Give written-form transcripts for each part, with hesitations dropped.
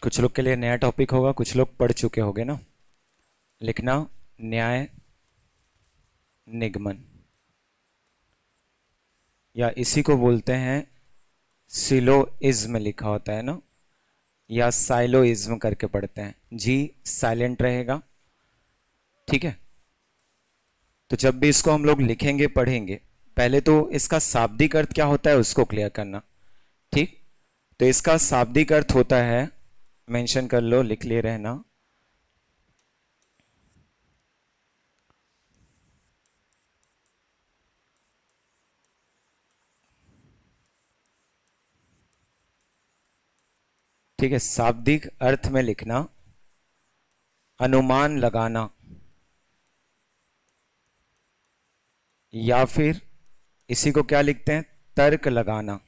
कुछ लोग के लिए नया टॉपिक होगा, कुछ लोग पढ़ चुके होंगे ना। लिखना न्याय निगमन, या इसी को बोलते हैं सिलोइज्म, लिखा होता है ना, या साइलोइज्म करके पढ़ते हैं। जी साइलेंट रहेगा, ठीक है। तो जब भी इसको हम लोग लिखेंगे पढ़ेंगे, पहले तो इसका शाब्दिक अर्थ क्या होता है उसको क्लियर करना, ठीक। तो इसका शाब्दिक अर्थ होता है, मेंशन कर लो, लिख ले रहना, ठीक है। शाब्दिक अर्थ में लिखना अनुमान लगाना, या फिर इसी को क्या लिखते हैं, तर्क लगाना,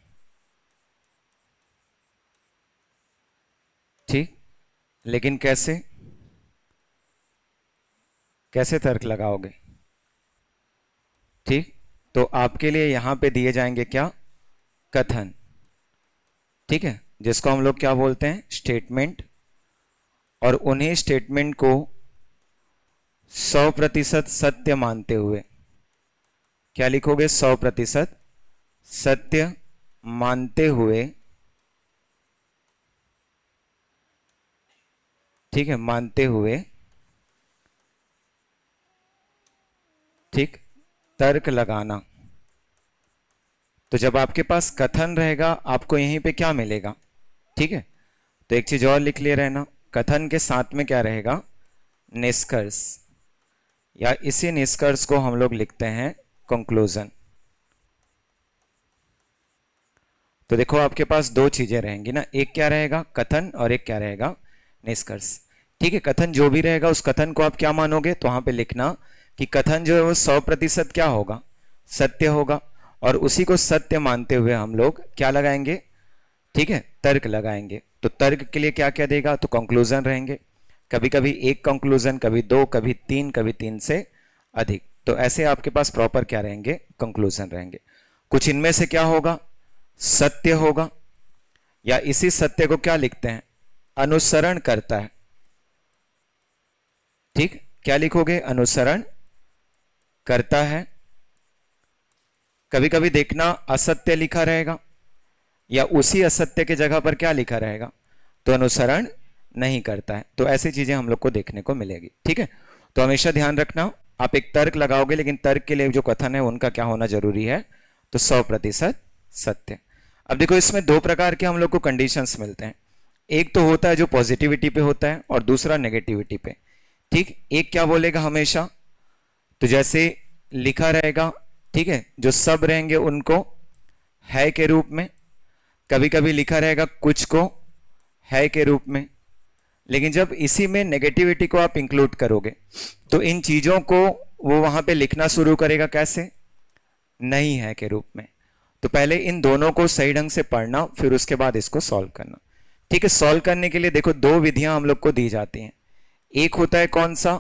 ठीक। लेकिन कैसे कैसे तर्क लगाओगे, ठीक। तो आपके लिए यहां पे दिए जाएंगे क्या, कथन, ठीक है, जिसको हम लोग क्या बोलते हैं, स्टेटमेंट। और उन्हीं स्टेटमेंट को 100% सत्य मानते हुए क्या लिखोगे, 100% सत्य मानते हुए, ठीक है, मानते हुए, ठीक, तर्क लगाना। तो जब आपके पास कथन रहेगा आपको यहीं पे क्या मिलेगा, ठीक है। तो एक चीज और लिख लिए रहना, कथन के साथ में क्या रहेगा, निष्कर्ष, या इसी निष्कर्ष को हम लोग लिखते हैं कंक्लूजन। तो देखो आपके पास दो चीजें रहेंगी ना, एक क्या रहेगा कथन और एक क्या रहेगा निष्कर्ष, ठीक है। कथन जो भी रहेगा उस कथन को आप क्या मानोगे, तो वहां पे लिखना कि कथन जो है वो 100% क्या होगा, सत्य होगा। और उसी को सत्य मानते हुए हम लोग क्या लगाएंगे, ठीक है, तर्क लगाएंगे। तो तर्क के लिए क्या क्या देगा, तो कंक्लूजन रहेंगे, कभी कभी एक कंक्लूजन, कभी दो, कभी तीन, कभी तीन से अधिक। तो ऐसे आपके पास प्रॉपर क्या रहेंगे, कंक्लूजन रहेंगे। कुछ इनमें से क्या होगा, सत्य होगा, या इसी सत्य को क्या लिखते हैं, अनुसरण करता है, ठीक। क्या लिखोगे, अनुसरण करता है। कभी कभी देखना असत्य लिखा रहेगा, या उसी असत्य के जगह पर क्या लिखा रहेगा, तो अनुसरण नहीं करता है। तो ऐसी चीजें हम लोग को देखने को मिलेगी, ठीक है। तो हमेशा ध्यान रखना, आप एक तर्क लगाओगे लेकिन तर्क के लिए जो कथन है उनका क्या होना जरूरी है, तो 100% सत्य। अब देखो इसमें दो प्रकार के हम लोग को कंडीशंस मिलते हैं, एक तो होता है जो पॉजिटिविटी पे होता है और दूसरा नेगेटिविटी पे, ठीक। एक क्या बोलेगा हमेशा, तो जैसे लिखा रहेगा, ठीक है, जो सब रहेंगे उनको है के रूप में, कभी कभी लिखा रहेगा कुछ को है के रूप में। लेकिन जब इसी में नेगेटिविटी को आप इंक्लूड करोगे तो इन चीजों को वो वहां पे लिखना शुरू करेगा कैसे, नहीं है के रूप में। तो पहले इन दोनों को सही ढंग से पढ़ना, फिर उसके बाद इसको सॉल्व करना, ठीक है। सॉल्व करने के लिए देखो दो विधियां हम लोग को दी जाती हैं, एक होता है कौन सा,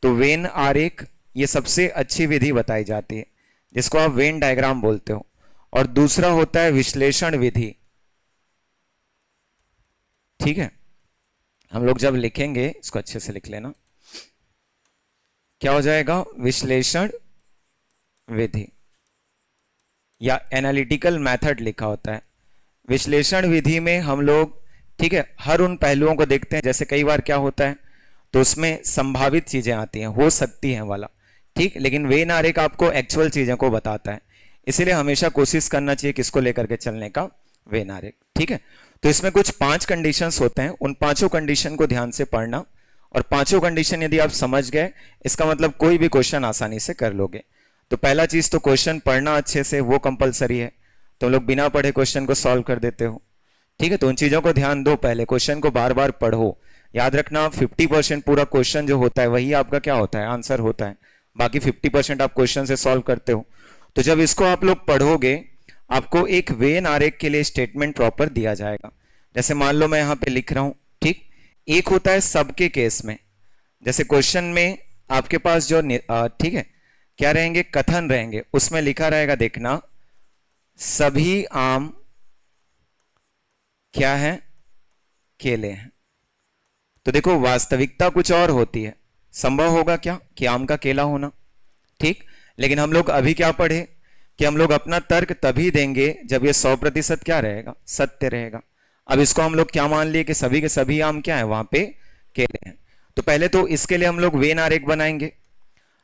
तो वेन आरेख, ये सबसे अच्छी विधि बताई जाती है जिसको आप वेन डायग्राम बोलते हो। और दूसरा होता है विश्लेषण विधि, ठीक है। हम लोग जब लिखेंगे इसको अच्छे से लिख लेना, क्या हो जाएगा, विश्लेषण विधि या एनालिटिकल मेथड लिखा होता है। विश्लेषण विधि में हम लोग, ठीक है, हर उन पहलुओं को देखते हैं, जैसे कई बार क्या होता है तो उसमें संभावित चीजें आती हैं, हो सकती हैं वाला, ठीक। लेकिन वेन आरेख आपको एक्चुअल चीजों को बताता है, इसीलिए हमेशा कोशिश करना चाहिए किसको लेकर के चलने का, वेन आरेख, ठीक है। तो इसमें कुछ 5 कंडीशंस होते हैं, उन पांचों कंडीशन को ध्यान से पढ़ना, और पांचों कंडीशन यदि आप समझ गए इसका मतलब कोई भी क्वेश्चन आसानी से कर लोगे। तो पहला चीज तो क्वेश्चन पढ़ना अच्छे से, वो कंपलसरी है। तो लोग बिना पढ़े क्वेश्चन को सॉल्व कर देते हो, ठीक है। तो उन चीजों को ध्यान दो, पहले क्वेश्चन को बार बार पढ़ो। याद रखना 50% पूरा क्वेश्चन जो होता है वही आपका क्या होता है, आंसर होता है, बाकी 50% आप क्वेश्चन से सॉल्व करते हो। तो जब इसको आप लोग पढ़ोगे आपको एक वेन आरेख के लिए स्टेटमेंट प्रॉपर दिया जाएगा। जैसे मान लो मैं यहां पे लिख रहा हूं, ठीक। एक होता है सबके केस में, जैसे क्वेश्चन में आपके पास जो ठीक है क्या रहेंगे, कथन रहेंगे, उसमें लिखा रहेगा, देखना सभी आम क्या है, केले हैं। तो देखो वास्तविकता कुछ और होती है, संभव होगा क्या कि आम का केला होना, ठीक। लेकिन हम लोग अभी क्या पढ़े कि हम लोग अपना तर्क तभी देंगे जब ये 100% क्या रहेगा, सत्य रहेगा। अब इसको हम लोग क्या मान लिए कि सभी के सभी आम क्या है, वहां पे केले हैं। तो पहले तो इसके लिए हम लोग वेन आरेख बनाएंगे।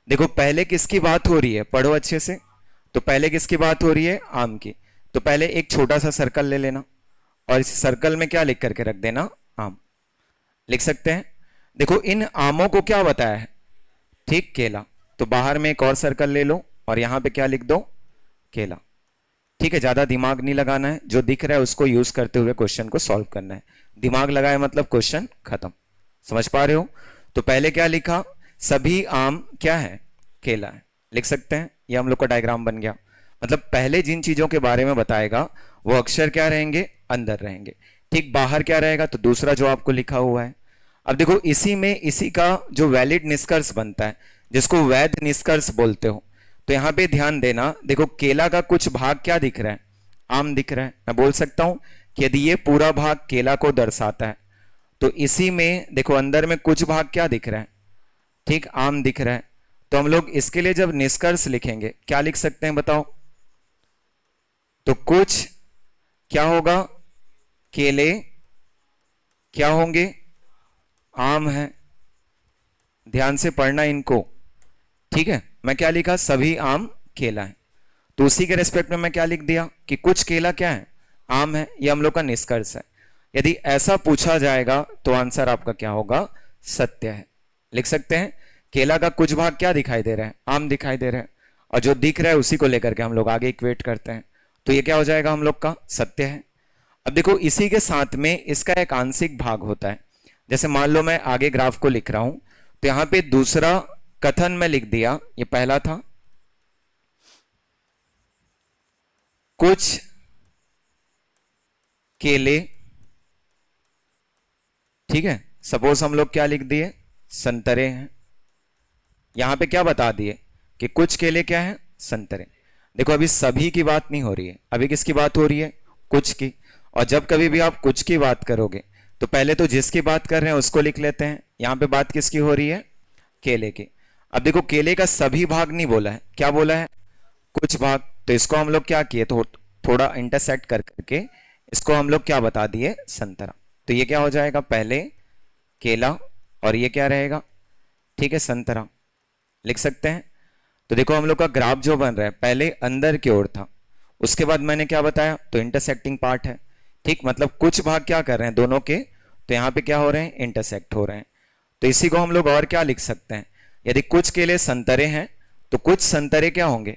देखो पहले किसकी बात हो रही है, पढ़ो अच्छे से। तो पहले किसकी बात हो रही है, आम की। तो पहले एक छोटा सा सर्कल ले लेना और इस सर्कल में क्या लिख करके रख देना, आम। लिख सकते हैं। देखो इन आमों को क्या बताया है, ठीक, केला। तो बाहर में एक और सर्कल ले लो और यहां पे क्या लिख दो, केला। ठीक है, ज्यादा दिमाग नहीं लगाना है, जो दिख रहा है उसको यूज करते हुए क्वेश्चन को सॉल्व करना है। दिमाग लगाए मतलब क्वेश्चन खत्म। समझ पा रहे हो। तो पहले क्या लिखा, सभी आम क्या है, केला है। लिख सकते हैं, ये हम लोग का डायग्राम बन गया। मतलब पहले जिन चीजों के बारे में बताएगा वो अक्षर क्या रहेंगे, अंदर रहेंगे, ठीक। बाहर क्या रहेगा, तो दूसरा जो आपको लिखा हुआ है। अब देखो इसी में इसी का जो वैलिड निष्कर्ष बनता है, जिसको वैध निष्कर्ष बोलते हो। तो यहां पे ध्यान देना, देखो केला का कुछ भाग क्या दिख रहा है, आम दिख रहा है। मैं बोल सकता हूं कि यदि ये पूरा भाग केला को दर्शाता है, तो इसी में देखो अंदर में कुछ भाग क्या दिख रहा है, ठीक, आम दिख रहा है। तो हम लोग इसके लिए जब निष्कर्ष लिखेंगे क्या लिख सकते हैं बताओ। तो कुछ क्या होगा, केले क्या होंगे, आम है। ध्यान से पढ़ना इनको, ठीक है। मैं क्या लिखा, सभी आम केला है। तो उसी के रेस्पेक्ट में मैं क्या लिख दिया कि कुछ केला क्या है, आम है। ये हम लोग का निष्कर्ष है। यदि ऐसा पूछा जाएगा तो आंसर आपका क्या होगा, सत्य है। लिख सकते हैं, केला का कुछ भाग क्या दिखाई दे रहा है, आम दिखाई दे रहा है, और जो दिख रहा है उसी को लेकर के हम लोग आगे इक्वेट करते हैं। तो ये क्या हो जाएगा हम लोग का, सत्य है। अब देखो इसी के साथ में इसका एक आंशिक भाग होता है। जैसे मान लो मैं आगे ग्राफ को लिख रहा हूं, तो यहां पे दूसरा कथन में लिख दिया, ये पहला था, कुछ केले, ठीक है। सपोज हम लोग क्या लिख दिए, संतरे हैं। यहां पे क्या बता दिए कि कुछ केले क्या है, संतरे। देखो अभी सभी की बात नहीं हो रही है, अभी किसकी बात हो रही है, कुछ की। और जब कभी भी आप कुछ की बात करोगे तो पहले तो जिसकी बात कर रहे हैं उसको लिख लेते हैं। यहां पे बात किसकी हो रही है, केले की। अब देखो केले का सभी भाग नहीं बोला है, क्या बोला है, कुछ भाग। तो इसको हम लोग क्या किए, तो थोड़ा इंटरसेक्ट कर करके इसको हम लोग क्या बता दिए, संतरा। तो ये क्या हो जाएगा, पहले केला और ये क्या रहेगा, ठीक है, संतरा। लिख सकते हैं। तो देखो हम लोग का ग्राफ जो बन रहा है पहले अंदर की ओर था, उसके बाद मैंने क्या बताया, तो इंटरसेक्टिंग पार्ट है, ठीक। मतलब कुछ भाग क्या कर रहे हैं दोनों के, तो यहां पे क्या हो रहे हैं, इंटरसेक्ट हो रहे हैं। तो इसी को हम लोग और क्या लिख सकते हैं, यदि कुछ केले संतरे हैं तो कुछ संतरे क्या होंगे,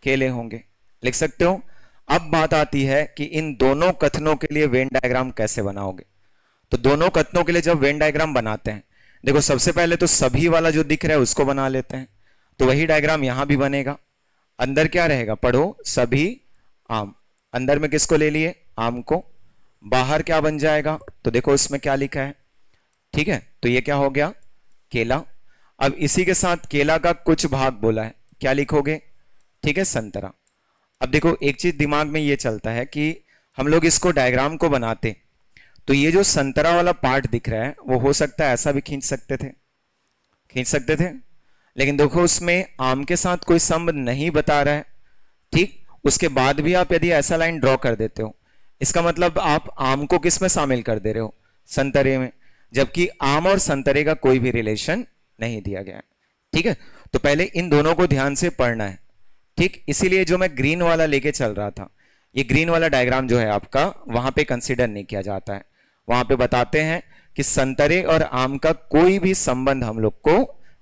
केले होंगे। लिख सकते हो। अब बात आती है कि इन दोनों कथनों के लिए वेन डायग्राम कैसे बनाओगे। तो दोनों कथनों के लिए जब वेन डायग्राम बनाते हैं, देखो सबसे पहले तो सभी वाला जो दिख रहा है उसको बना लेते हैं। तो वही डायग्राम यहां भी बनेगा। अंदर क्या रहेगा, पढ़ो, सभी आम। अंदर में किसको ले लिए, आम को। बाहर क्या बन जाएगा, तो देखो इसमें क्या लिखा है, ठीक है। तो ये क्या हो गया, केला। अब इसी के साथ केला का कुछ भाग बोला है, क्या लिखोगे, ठीक है, संतरा। अब देखो एक चीज दिमाग में ये चलता है कि हम लोग इसको डायग्राम को बनाते तो ये जो संतरा वाला पार्ट दिख रहा है वो हो सकता है ऐसा भी खींच सकते थे, खींच सकते थे। लेकिन देखो उसमें आम के साथ कोई संबंध नहीं बता रहा है, ठीक। उसके बाद भी आप यदि ऐसा लाइन ड्रॉ कर देते हो, इसका मतलब आप आम को किस में शामिल कर दे रहे हो, संतरे में, जबकि आम और संतरे का कोई भी रिलेशन नहीं दिया गया है, ठीक है। तो पहले इन दोनों को ध्यान से पढ़ना है, ठीक। इसीलिए जो मैं ग्रीन वाला लेके चल रहा था, ये ग्रीन वाला डायग्राम जो है आपका, वहां पे कंसीडर नहीं किया जाता है। वहां पे बताते हैं कि संतरे और आम का कोई भी संबंध हम लोग को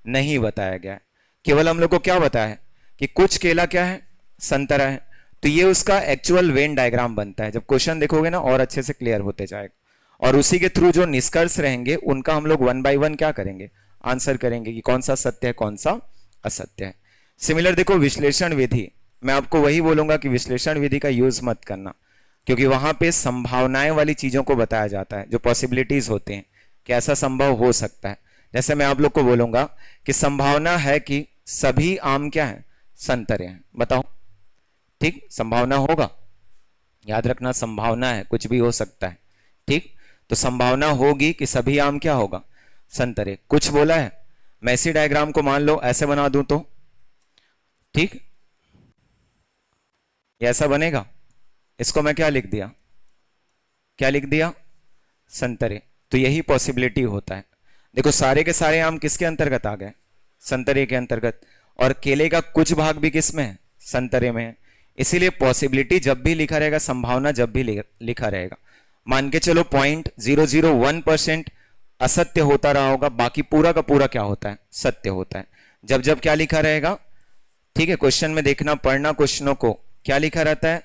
नहीं बताया गया है। केवल हम लोग को क्या बताया है कि कुछ केला क्या है, संतरा है। तो ये उसका एक्चुअल वेन डायग्राम बनता है। जब क्वेश्चन देखोगे ना और अच्छे से क्लियर होते जाएगा, और उसी के थ्रू जो निष्कर्ष रहेंगे उनका हम लोग 1 बाय 1 क्या करेंगे, आंसर करेंगे कि कौन सा सत्य है कौन सा असत्य है। सिमिलर देखो विश्लेषण विधि, मैं आपको वही बोलूंगा कि विश्लेषण विधि का यूज मत करना, क्योंकि वहां पे संभावनाएं वाली चीजों को बताया जाता है, जो पॉसिबिलिटीज होते हैं कि ऐसा संभव हो सकता है। जैसे मैं आप लोग को बोलूंगा कि संभावना है कि सभी आम क्या है, संतरे हैं, बताओ, ठीक। संभावना होगा, याद रखना संभावना है, कुछ भी हो सकता है, ठीक। तो संभावना होगी कि सभी आम क्या होगा, संतरे। कुछ बोला है, मैं इसी डायग्राम को मान लो ऐसे बना दूं तो ठीक, ये ऐसा बनेगा। इसको मैं क्या लिख दिया, क्या लिख दिया, संतरे। तो यही पॉसिबिलिटी होता है। देखो सारे के सारे आम किसके अंतर्गत आ गए, संतरे के अंतर्गत, और केले का कुछ भाग भी किस में है, संतरे में है। इसीलिए पॉसिबिलिटी जब भी लिखा रहेगा, संभावना जब भी लिखा रहेगा, मान के चलो 0.001% असत्य होता रहा होगा, बाकी पूरा का पूरा क्या होता है, सत्य होता है। जब जब क्या लिखा रहेगा, ठीक है, क्वेश्चन में देखना, पढ़ना क्वेश्चनों को, क्या लिखा रहता है,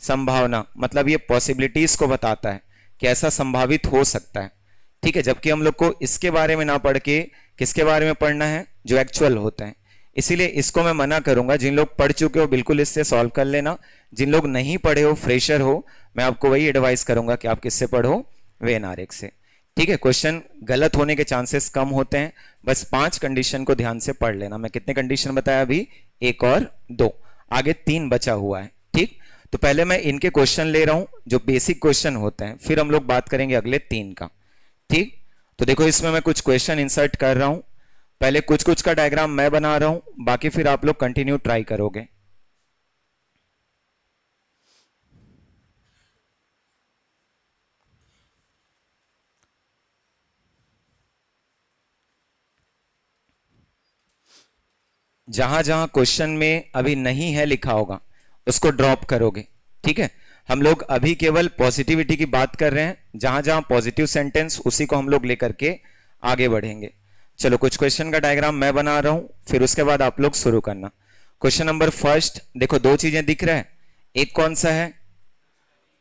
संभावना, मतलब ये पॉसिबिलिटीज को बताता है कि ऐसा संभावित हो सकता है। ठीक है, जबकि हम लोग को इसके बारे में ना पढ़ के किसके बारे में पढ़ना है, जो एक्चुअल होता है। इसीलिए इसको मैं मना करूंगा। जिन लोग पढ़ चुके हो बिल्कुल इससे सॉल्व कर लेना, जिन लोग नहीं पढ़े हो, फ्रेशर हो, मैं आपको वही एडवाइस करूंगा कि आप किससे पढ़ो, वेनारेक से। ठीक है, क्वेश्चन गलत होने के चांसेस कम होते हैं। बस 5 कंडीशन को ध्यान से पढ़ लेना। मैं कितने कंडीशन बताया अभी, 1 और 2, आगे 3 बचा हुआ है। ठीक, तो पहले मैं इनके क्वेश्चन ले रहा हूं जो बेसिक क्वेश्चन होते हैं, फिर हम लोग बात करेंगे अगले 3 का। ठीक, तो देखो इसमें मैं कुछ क्वेश्चन इंसर्ट कर रहा हूं, पहले कुछ कुछ का डायग्राम मैं बना रहा हूं, बाकी फिर आप लोग कंटिन्यू ट्राई करोगे। जहां जहां क्वेश्चन में अभी नहीं है लिखा होगा उसको ड्रॉप करोगे। ठीक है, हम लोग अभी केवल पॉजिटिविटी की बात कर रहे हैं, जहां जहां पॉजिटिव सेंटेंस उसी को हम लोग लेकर के आगे बढ़ेंगे। चलो कुछ क्वेश्चन का डायग्राम मैं बना रहा हूं, फिर उसके बाद आप लोग शुरू करना। क्वेश्चन नंबर फर्स्ट, देखो 2 चीजें दिख रहा है, एक कौन सा है,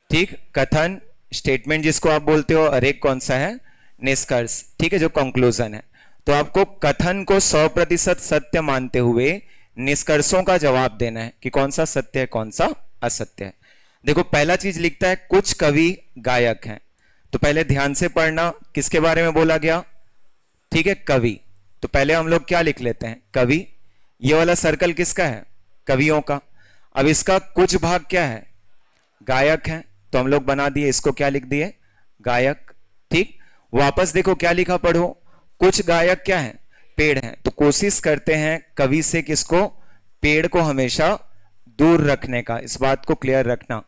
ठीक, कथन, स्टेटमेंट जिसको आप बोलते हो, और एक कौन सा है, निष्कर्ष। ठीक है, जो कंक्लूजन है। तो आपको कथन को 100% सत्य मानते हुए निष्कर्षों का जवाब देना है कि कौन सा सत्य है, कौन सा असत्य है। देखो पहला चीज लिखता है, कुछ कवि गायक हैं। तो पहले ध्यान से पढ़ना, किसके बारे में बोला गया, ठीक है, कवि। तो पहले हम लोग क्या लिख लेते हैं, कवि। ये वाला सर्कल किसका है, कवियों का। अब इसका कुछ भाग क्या है, गायक है, तो हम लोग बना दिए, इसको क्या लिख दिए, गायक। ठीक, वापस देखो क्या लिखा, पढ़ो, कुछ गायक क्या है, पेड़ हैं। तो कोशिश करते हैं कवि से किसको, पेड़ को हमेशा दूर रखने का, इस बात को क्लियर रखना।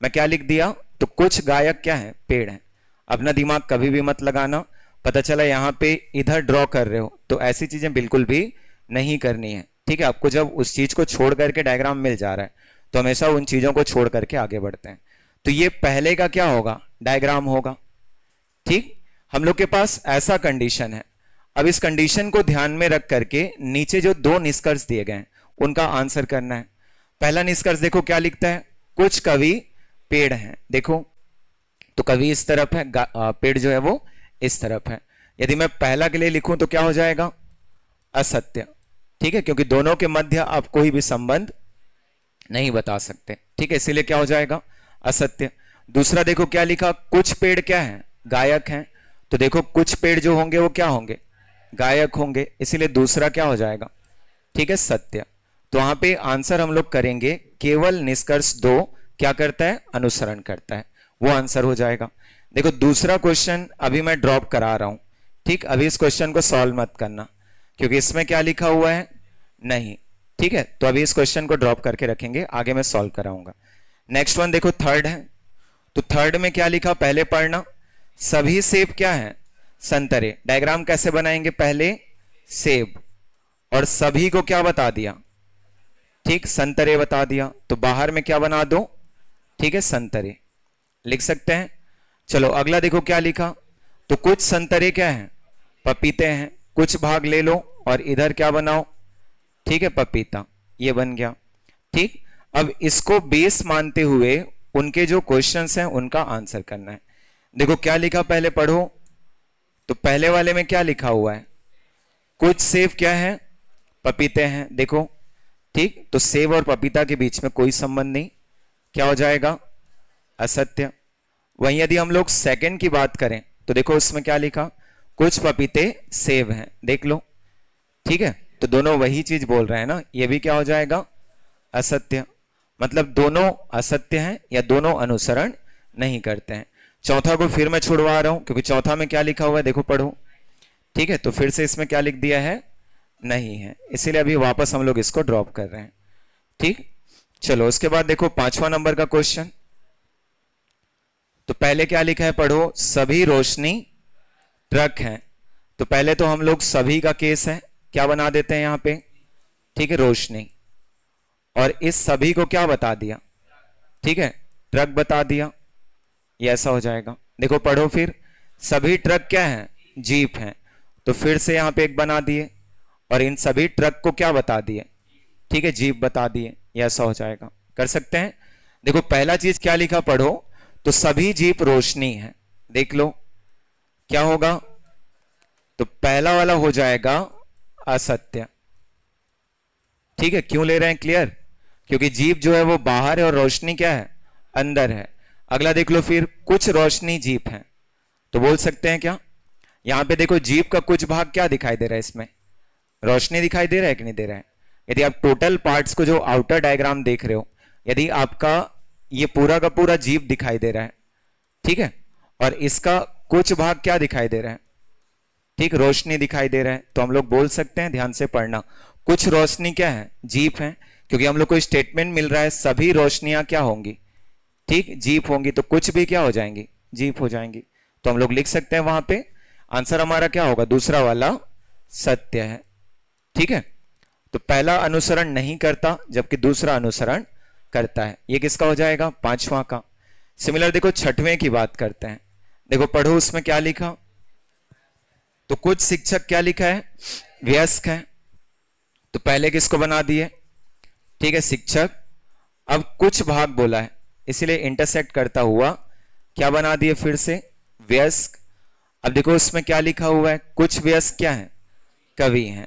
मैं क्या लिख दिया, तो कुछ गायक क्या है, पेड़ हैं। अपना दिमाग कभी भी मत लगाना, पता चला यहां पे इधर ड्रॉ कर रहे हो, तो ऐसी चीजें बिल्कुल भी नहीं करनी है। ठीक है, आपको जब उस चीज को छोड़ करके डायग्राम मिल जा रहा है तो हमेशा उन चीजों को छोड़ करके आगे बढ़ते हैं। तो ये पहले का क्या होगा, डायग्राम होगा। ठीक, हम लोग के पास ऐसा कंडीशन है। अब इस कंडीशन को ध्यान में रख करके नीचे जो 2 निष्कर्ष दिए गए हैं उनका आंसर करना है। पहला निष्कर्ष देखो क्या लिखता है, कुछ कवि पेड़ हैं। देखो तो कवि इस तरफ है, पेड़ जो है वो इस तरफ है। यदि मैं पहला के लिए लिखूं तो क्या हो जाएगा, असत्य। ठीक है, क्योंकि दोनों के मध्य आप कोई भी संबंध नहीं बता सकते। ठीक है, इसीलिए क्या हो जाएगा, असत्य। दूसरा देखो क्या लिखा, कुछ पेड़ क्या है, गायक हैं। तो देखो कुछ पेड़ जो होंगे वो क्या होंगे, गायक होंगे, इसीलिए दूसरा क्या हो जाएगा, ठीक है, सत्य। तो वहां पे आंसर हम लोग करेंगे केवल निष्कर्ष 2 क्या करता है, अनुसरण करता है, वो आंसर हो जाएगा। देखो दूसरा क्वेश्चन अभी मैं ड्रॉप करा रहा हूं। ठीक, अभी इस क्वेश्चन को सॉल्व मत करना क्योंकि इसमें क्या लिखा हुआ है, नहीं। ठीक है, तो अभी इस क्वेश्चन को ड्रॉप करके रखेंगे, आगे मैं सॉल्व कराऊंगा। नेक्स्ट वन देखो थर्ड है, तो थर्ड में क्या लिखा, पहले पढ़ना, सभी सेब क्या है, संतरे। डायग्राम कैसे बनाएंगे, पहले सेब, और सभी को क्या बता दिया, ठीक, संतरे बता दिया। तो बाहर में क्या बना दो, ठीक है, संतरे लिख सकते हैं। चलो अगला देखो क्या लिखा, तो कुछ संतरे क्या है, पपीते हैं। कुछ भाग ले लो और इधर क्या बनाओ, ठीक है, पपीता, ये बन गया। ठीक, अब इसको बेस मानते हुए उनके जो क्वेश्चंस हैं उनका आंसर करना है। देखो क्या लिखा, पहले पढ़ो। तो पहले वाले में क्या लिखा हुआ है, कुछ सेब क्या है, पपीते हैं। देखो ठीक, तो सेब और पपीता के बीच में कोई संबंध नहीं, क्या हो जाएगा, असत्य। वहीं यदि हम लोग सेकंड की बात करें तो देखो उसमें क्या लिखा, कुछ पपीते सेब हैं, देख लो। ठीक है, तो दोनों वही चीज बोल रहे हैं ना, ये भी क्या हो जाएगा, असत्य। मतलब दोनों असत्य हैं या दोनों अनुसरण नहीं करते हैं। चौथा को फिर मैं छुड़वा रहा हूं क्योंकि चौथा में क्या लिखा हुआ है देखो पढ़ो। ठीक है, तो फिर से इसमें क्या लिख दिया है, नहीं है, इसीलिए अभी वापस हम लोग इसको ड्रॉप कर रहे हैं। ठीक, चलो उसके बाद देखो 5वां नंबर का क्वेश्चन। तो पहले क्या लिखा है पढ़ो, सभी रोशनी ट्रक हैं। तो पहले तो हम लोग सभी का केस है, क्या बना देते हैं यहां पे, ठीक है, रोशनी, और इस सभी को क्या बता दिया, ठीक है, ट्रक बता दिया, ये ऐसा हो जाएगा। देखो पढ़ो फिर, सभी ट्रक क्या है, जीप हैं, तो फिर से यहां पे एक बना दिए, और इन सभी ट्रक को क्या बता दिए, ठीक है, जीप बता दिए, ये ऐसा हो जाएगा। कर सकते हैं। देखो पहला चीज क्या लिखा पढ़ो, तो सभी जीप रोशनी है, देख लो क्या होगा, तो पहला वाला हो जाएगा असत्य। ठीक है, क्यों ले रहे हैं, क्लियर, क्योंकि जीप जो है वो बाहर है और रोशनी क्या है, अंदर है। अगला देख लो फिर, कुछ रोशनी जीप है, तो बोल सकते हैं क्या, यहां पे देखो जीप का कुछ भाग क्या दिखाई दे रहा है, इसमें रोशनी दिखाई दे रहा है कि नहीं दे रहा है। यदि आप टोटल पार्ट्स को जो आउटर डायग्राम देख रहे हो, यदि आपका ये पूरा का पूरा जीप दिखाई दे रहा है, ठीक है, और इसका कुछ भाग क्या दिखाई दे रहा है, ठीक, रोशनी दिखाई दे रहा है, तो हम लोग बोल सकते हैं, ध्यान से पढ़ना, कुछ रोशनी क्या है, जीप है, क्योंकि हम लोग को स्टेटमेंट मिल रहा है सभी रोशनियां क्या होंगी, ठीक, जीप होंगी, तो कुछ भी क्या हो जाएंगी, जीप हो जाएंगी। तो हम लोग लिख सकते हैं वहां पे आंसर हमारा क्या होगा, दूसरा वाला सत्य है। ठीक है, तो पहला अनुसरण नहीं करता जबकि दूसरा अनुसरण करता है, ये किसका हो जाएगा, 5वां का। सिमिलर देखो 6वें की बात करते हैं, देखो पढ़ो उसमें क्या लिखा, तो कुछ शिक्षक क्या लिखा है, वयस्क है, तो पहले किसको बना दिए, ठीक है, शिक्षक, अब कुछ भाग बोला है इसीलिए इंटरसेक्ट करता हुआ क्या बना दिए फिर से, वयस्क। अब देखो उसमें क्या लिखा हुआ है, कुछ वयस्क क्या है, कवि हैं।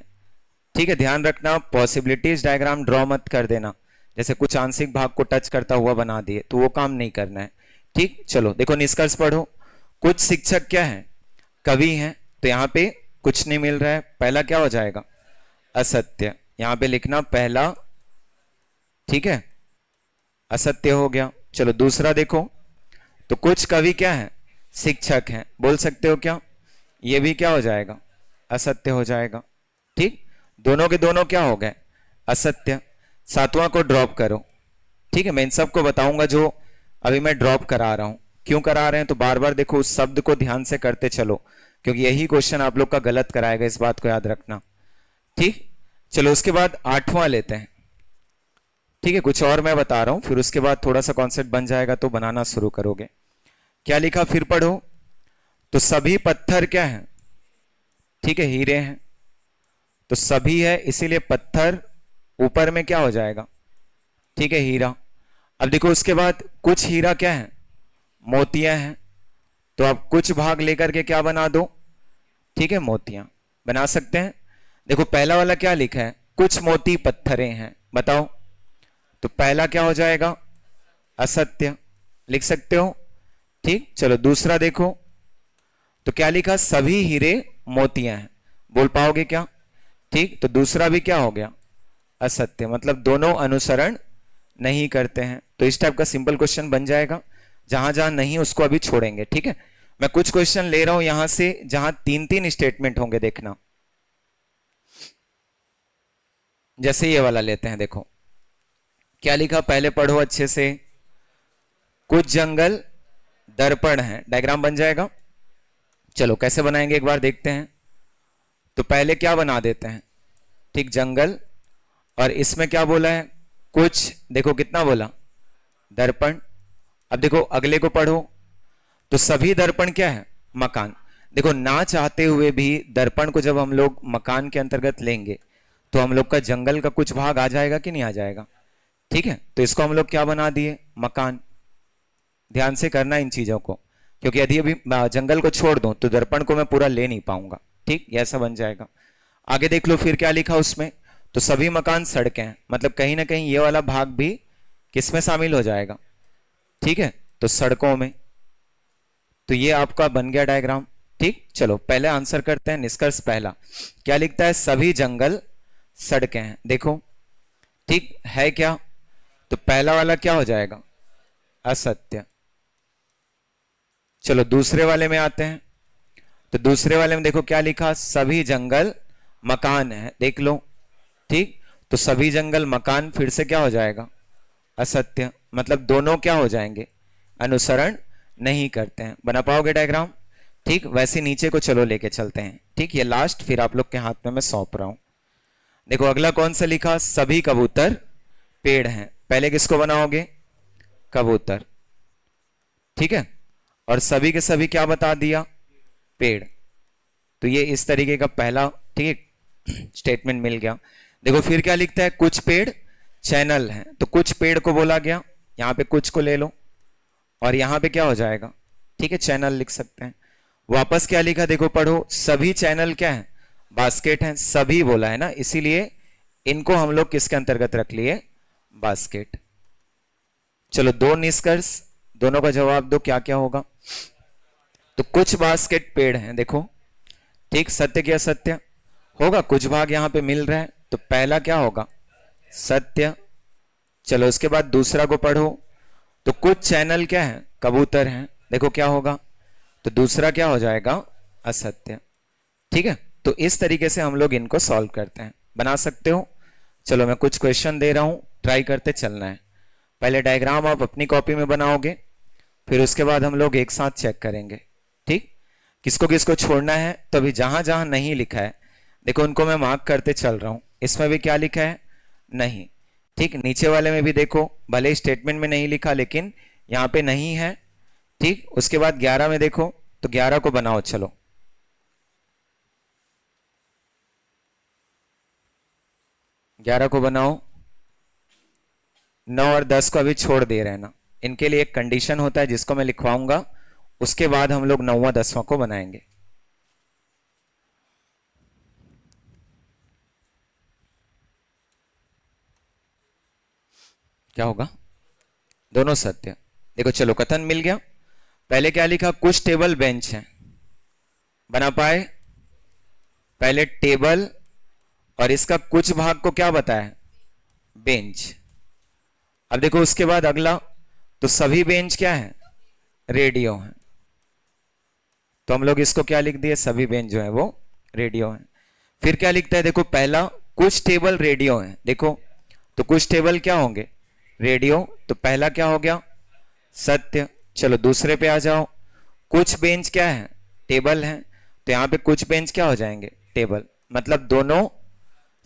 ठीक है, ध्यान रखना पॉसिबिलिटीज डायग्राम ड्रॉ मत कर देना, जैसे कुछ आंशिक भाग को टच करता हुआ बना दिए, तो वो काम नहीं करना है। ठीक, चलो देखो निष्कर्ष पढ़ो, कुछ शिक्षक क्या है, कवि हैं, तो यहां पे कुछ नहीं मिल रहा है, पहला क्या हो जाएगा, असत्य, यहां पे लिखना पहला, ठीक है, असत्य हो गया। चलो दूसरा देखो, तो कुछ कवि क्या है, शिक्षक हैं, बोल सकते हो क्या, ये भी क्या हो जाएगा, असत्य हो जाएगा। ठीक, दोनों के दोनों क्या हो गए, असत्य। 7वां को ड्रॉप करो। ठीक है, मैं इन सबको बताऊंगा जो अभी मैं ड्रॉप करा रहा हूं, क्यों करा रहे हैं, तो बार बार देखो उस शब्द को ध्यान से करते चलो, क्योंकि यही क्वेश्चन आप लोग का गलत कराएगा, इस बात को याद रखना। ठीक, चलो उसके बाद 8वां लेते हैं। ठीक है, कुछ और मैं बता रहा हूं, फिर उसके बाद थोड़ा सा कॉन्सेप्ट बन जाएगा तो बनाना शुरू करोगे। क्या लिखा फिर पढ़ो, तो सभी पत्थर क्या है, ठीक है, हीरे हैं, तो सभी है इसीलिए पत्थर ऊपर में क्या हो जाएगा, ठीक है, हीरा। अब देखो उसके बाद कुछ हीरा क्या है, मोतियां हैं, तो आप कुछ भाग लेकर के क्या बना दो, ठीक है, मोतियां बना सकते हैं। देखो पहला वाला क्या लिखा है, कुछ मोती पत्थरें हैं, बताओ, तो पहला क्या हो जाएगा, असत्य, लिख सकते हो। ठीक, चलो दूसरा देखो, तो क्या लिखा, सभी हीरे मोतियां हैं, बोल पाओगे क्या, ठीक, तो दूसरा भी क्या हो गया, असत्य, मतलब दोनों अनुसरण नहीं करते हैं। तो इस टाइप का सिंपल क्वेश्चन बन जाएगा, जहां जहां नहीं उसको अभी छोड़ेंगे। ठीक है, मैं कुछ क्वेश्चन ले रहा हूं यहां से जहां 3-3 स्टेटमेंट होंगे, देखना, जैसे ये वाला लेते हैं, देखो क्या लिखा, पहले पढ़ो अच्छे से, कुछ जंगल दर्पण है, डायग्राम बन जाएगा। चलो कैसे बनाएंगे एक बार देखते हैं। तो पहले क्या बना देते हैं, ठीक, जंगल, और इसमें क्या बोला है, कुछ, देखो कितना बोला, दर्पण। अब देखो अगले को पढ़ो, तो सभी दर्पण क्या है, मकान। देखो ना चाहते हुए भी दर्पण को जब हम लोग मकान के अंतर्गत लेंगे तो हम लोग का जंगल का कुछ भाग आ जाएगा कि नहीं आ जाएगा। ठीक है, तो इसको हम लोग क्या बना दिए, मकान। ध्यान से करना इन चीजों को, क्योंकि यदि अभी जंगल को छोड़ दूं तो दर्पण को मैं पूरा ले नहीं पाऊंगा। ठीक, ऐसा बन जाएगा। आगे देख लो फिर क्या लिखा उसमें, तो सभी मकान सड़कें हैं, मतलब कहीं ना कहीं ये वाला भाग भी किसमें शामिल हो जाएगा, ठीक है, तो सड़कों में। तो ये आपका बन गया डायग्राम। ठीक, चलो पहले आंसर करते हैं, निष्कर्ष पहला क्या लिखता है, सभी जंगल सड़कें हैं, देखो ठीक है क्या, तो पहला वाला क्या हो जाएगा, असत्य। चलो दूसरे वाले में आते हैं। तो दूसरे वाले में देखो क्या लिखा, सभी जंगल मकान है, देख लो। ठीक, तो सभी जंगल मकान फिर से क्या हो जाएगा, असत्य। मतलब दोनों क्या हो जाएंगे, अनुसरण नहीं करते हैं। बना पाओगे डायग्राम? ठीक, वैसे नीचे को चलो लेके चलते हैं। ठीक, ये लास्ट फिर आप लोग के हाथ में मैं सौंप रहा हूं। देखो अगला कौन सा लिखा, सभी कबूतर पेड़ हैं। पहले किसको बनाओगे, कबूतर। ठीक है, और सभी के सभी क्या बता दिया, पेड़। तो ये इस तरीके का पहला, ठीक है, स्टेटमेंट मिल गया। देखो फिर क्या लिखता है, कुछ पेड़ चैनल हैं। तो कुछ पेड़ को बोला गया, यहां पे कुछ को ले लो और यहां पे क्या हो जाएगा, ठीक है, चैनल लिख सकते हैं। वापस क्या लिखा, देखो पढ़ो, सभी चैनल क्या है, बास्केट हैं। सभी बोला है ना, इसीलिए इनको हम लोग किसके अंतर्गत रख लिए, बास्केट। चलो दो निष्कर्ष, दोनों का जवाब दो, क्या क्या होगा। तो कुछ बास्केट पेड़ हैं, देखो ठीक, सत्य क्या सत्य होगा, कुछ भाग यहां पे मिल रहा है, तो पहला क्या होगा, सत्य। चलो उसके बाद दूसरा को पढ़ो, तो कुछ चैनल क्या है, कबूतर हैं, देखो क्या होगा, तो दूसरा क्या हो जाएगा, असत्य। ठीक है, तो इस तरीके से हम लोग इनको सॉल्व करते हैं, बना सकते हो। चलो मैं कुछ क्वेश्चन दे रहा हूं, ट्राई करते चलना है। पहले डायग्राम आप अपनी कॉपी में बनाओगे, फिर उसके बाद हम लोग एक साथ चेक करेंगे। ठीक, किसको किसको छोड़ना है, तो अभी जहां जहां नहीं लिखा है देखो उनको मैं मार्क करते चल रहा हूं। इसमें भी क्या लिखा है, नहीं। ठीक, नीचे वाले में भी देखो, भले स्टेटमेंट में नहीं लिखा लेकिन यहां पे नहीं है। ठीक, उसके बाद 11 में देखो, तो 11 को बनाओ, चलो 11 को बनाओ। 9 और 10 को अभी छोड़ दे रहे हैं ना, इनके लिए एक कंडीशन होता है जिसको मैं लिखवाऊंगा, उसके बाद हम लोग 9वां 10वां को बनाएंगे। क्या होगा, दोनों सत्य। देखो चलो कथन मिल गया। पहले क्या लिखा, कुछ टेबल बेंच हैं, बना पाए। पहले टेबल और इसका कुछ भाग को क्या बताया, बेंच। अब देखो उसके बाद अगला, तो सभी बेंच क्या है, रेडियो है। तो हम लोग इसको क्या लिख दिए, सभी बेंच जो है वो रेडियो है। फिर क्या लिखता है, देखो पहला, कुछ टेबल रेडियो है, देखो तो कुछ टेबल क्या होंगे, रेडियो। तो पहला क्या हो गया, सत्य। चलो दूसरे पे आ जाओ, कुछ बेंच क्या है, टेबल है। तो यहां पे कुछ बेंच क्या हो जाएंगे, टेबल। मतलब दोनों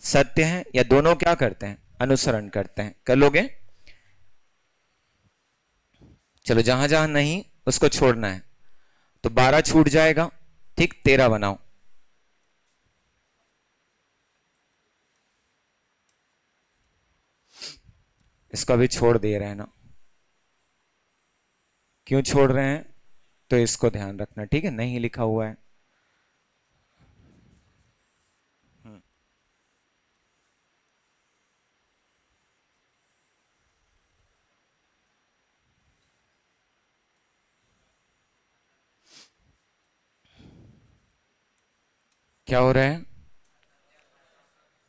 सत्य हैं, या दोनों क्या करते हैं, अनुसरण करते हैं। कर लोगे? चलो जहां जहां नहीं उसको छोड़ना है, तो 12 छूट जाएगा। ठीक, 13 बनाओ। इसको अभी छोड़ दे रहे हैं ना, क्यों छोड़ रहे हैं, तो इसको ध्यान रखना, ठीक है, नहीं लिखा हुआ है। क्या हो रहा है,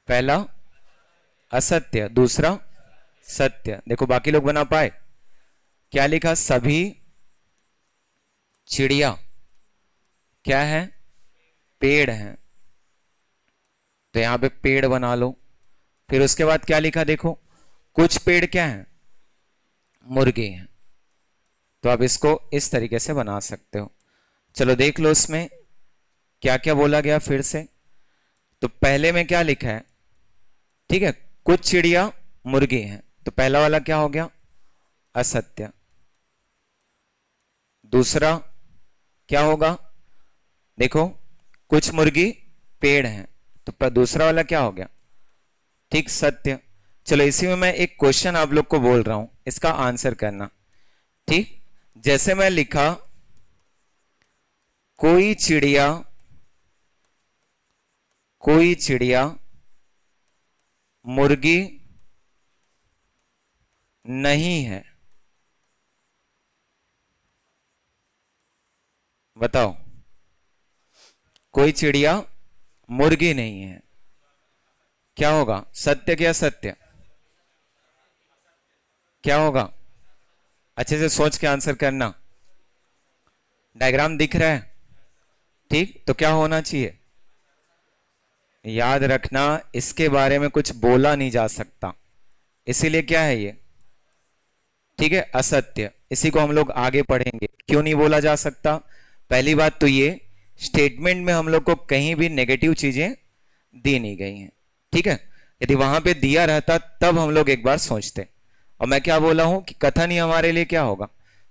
पहला असत्य, दूसरा सत्य। देखो बाकी लोग बना पाए, क्या लिखा, सभी चिड़िया क्या है, पेड़ हैं। तो यहां पे पेड़ बना लो। फिर उसके बाद क्या लिखा, देखो कुछ पेड़ क्या है, मुर्गे हैं। तो आप इसको इस तरीके से बना सकते हो। चलो देख लो इसमें क्या क्या बोला गया फिर से। तो पहले में क्या लिखा है, ठीक है, कुछ चिड़िया मुर्गी हैं। तो पहला वाला क्या हो गया, असत्य। दूसरा क्या होगा, देखो कुछ मुर्गी पेड़ हैं, तो दूसरा वाला क्या हो गया, ठीक, सत्य। चलो इसी में मैं एक क्वेश्चन आप लोग को बोल रहा हूं, इसका आंसर करना। ठीक, जैसे मैं लिखा, कोई चिड़िया, कोई चिड़िया मुर्गी नहीं है, बताओ। कोई चिड़िया मुर्गी नहीं है, क्या होगा, सत्य क्या सत्य, क्या होगा, अच्छे से सोच के आंसर करना। डायग्राम दिख रहा है? ठीक, तो क्या होना चाहिए? याद रखना, इसके बारे में कुछ बोला नहीं जा सकता, इसीलिए क्या है ये? ठीक है, असत्य। इसी को हम लोग आगे पढ़ेंगे, क्यों नहीं बोला जा सकता। पहली बात तो ये, स्टेटमेंट में हम लोग को कहीं भी नेगेटिव चीजें दी नहीं गई हैं। ठीक है, यदि वहां पे दिया रहता तब हम लोग एक बार सोचते। और मैं क्या बोला हूं कि कथन ही हमारे लिए क्या होगा?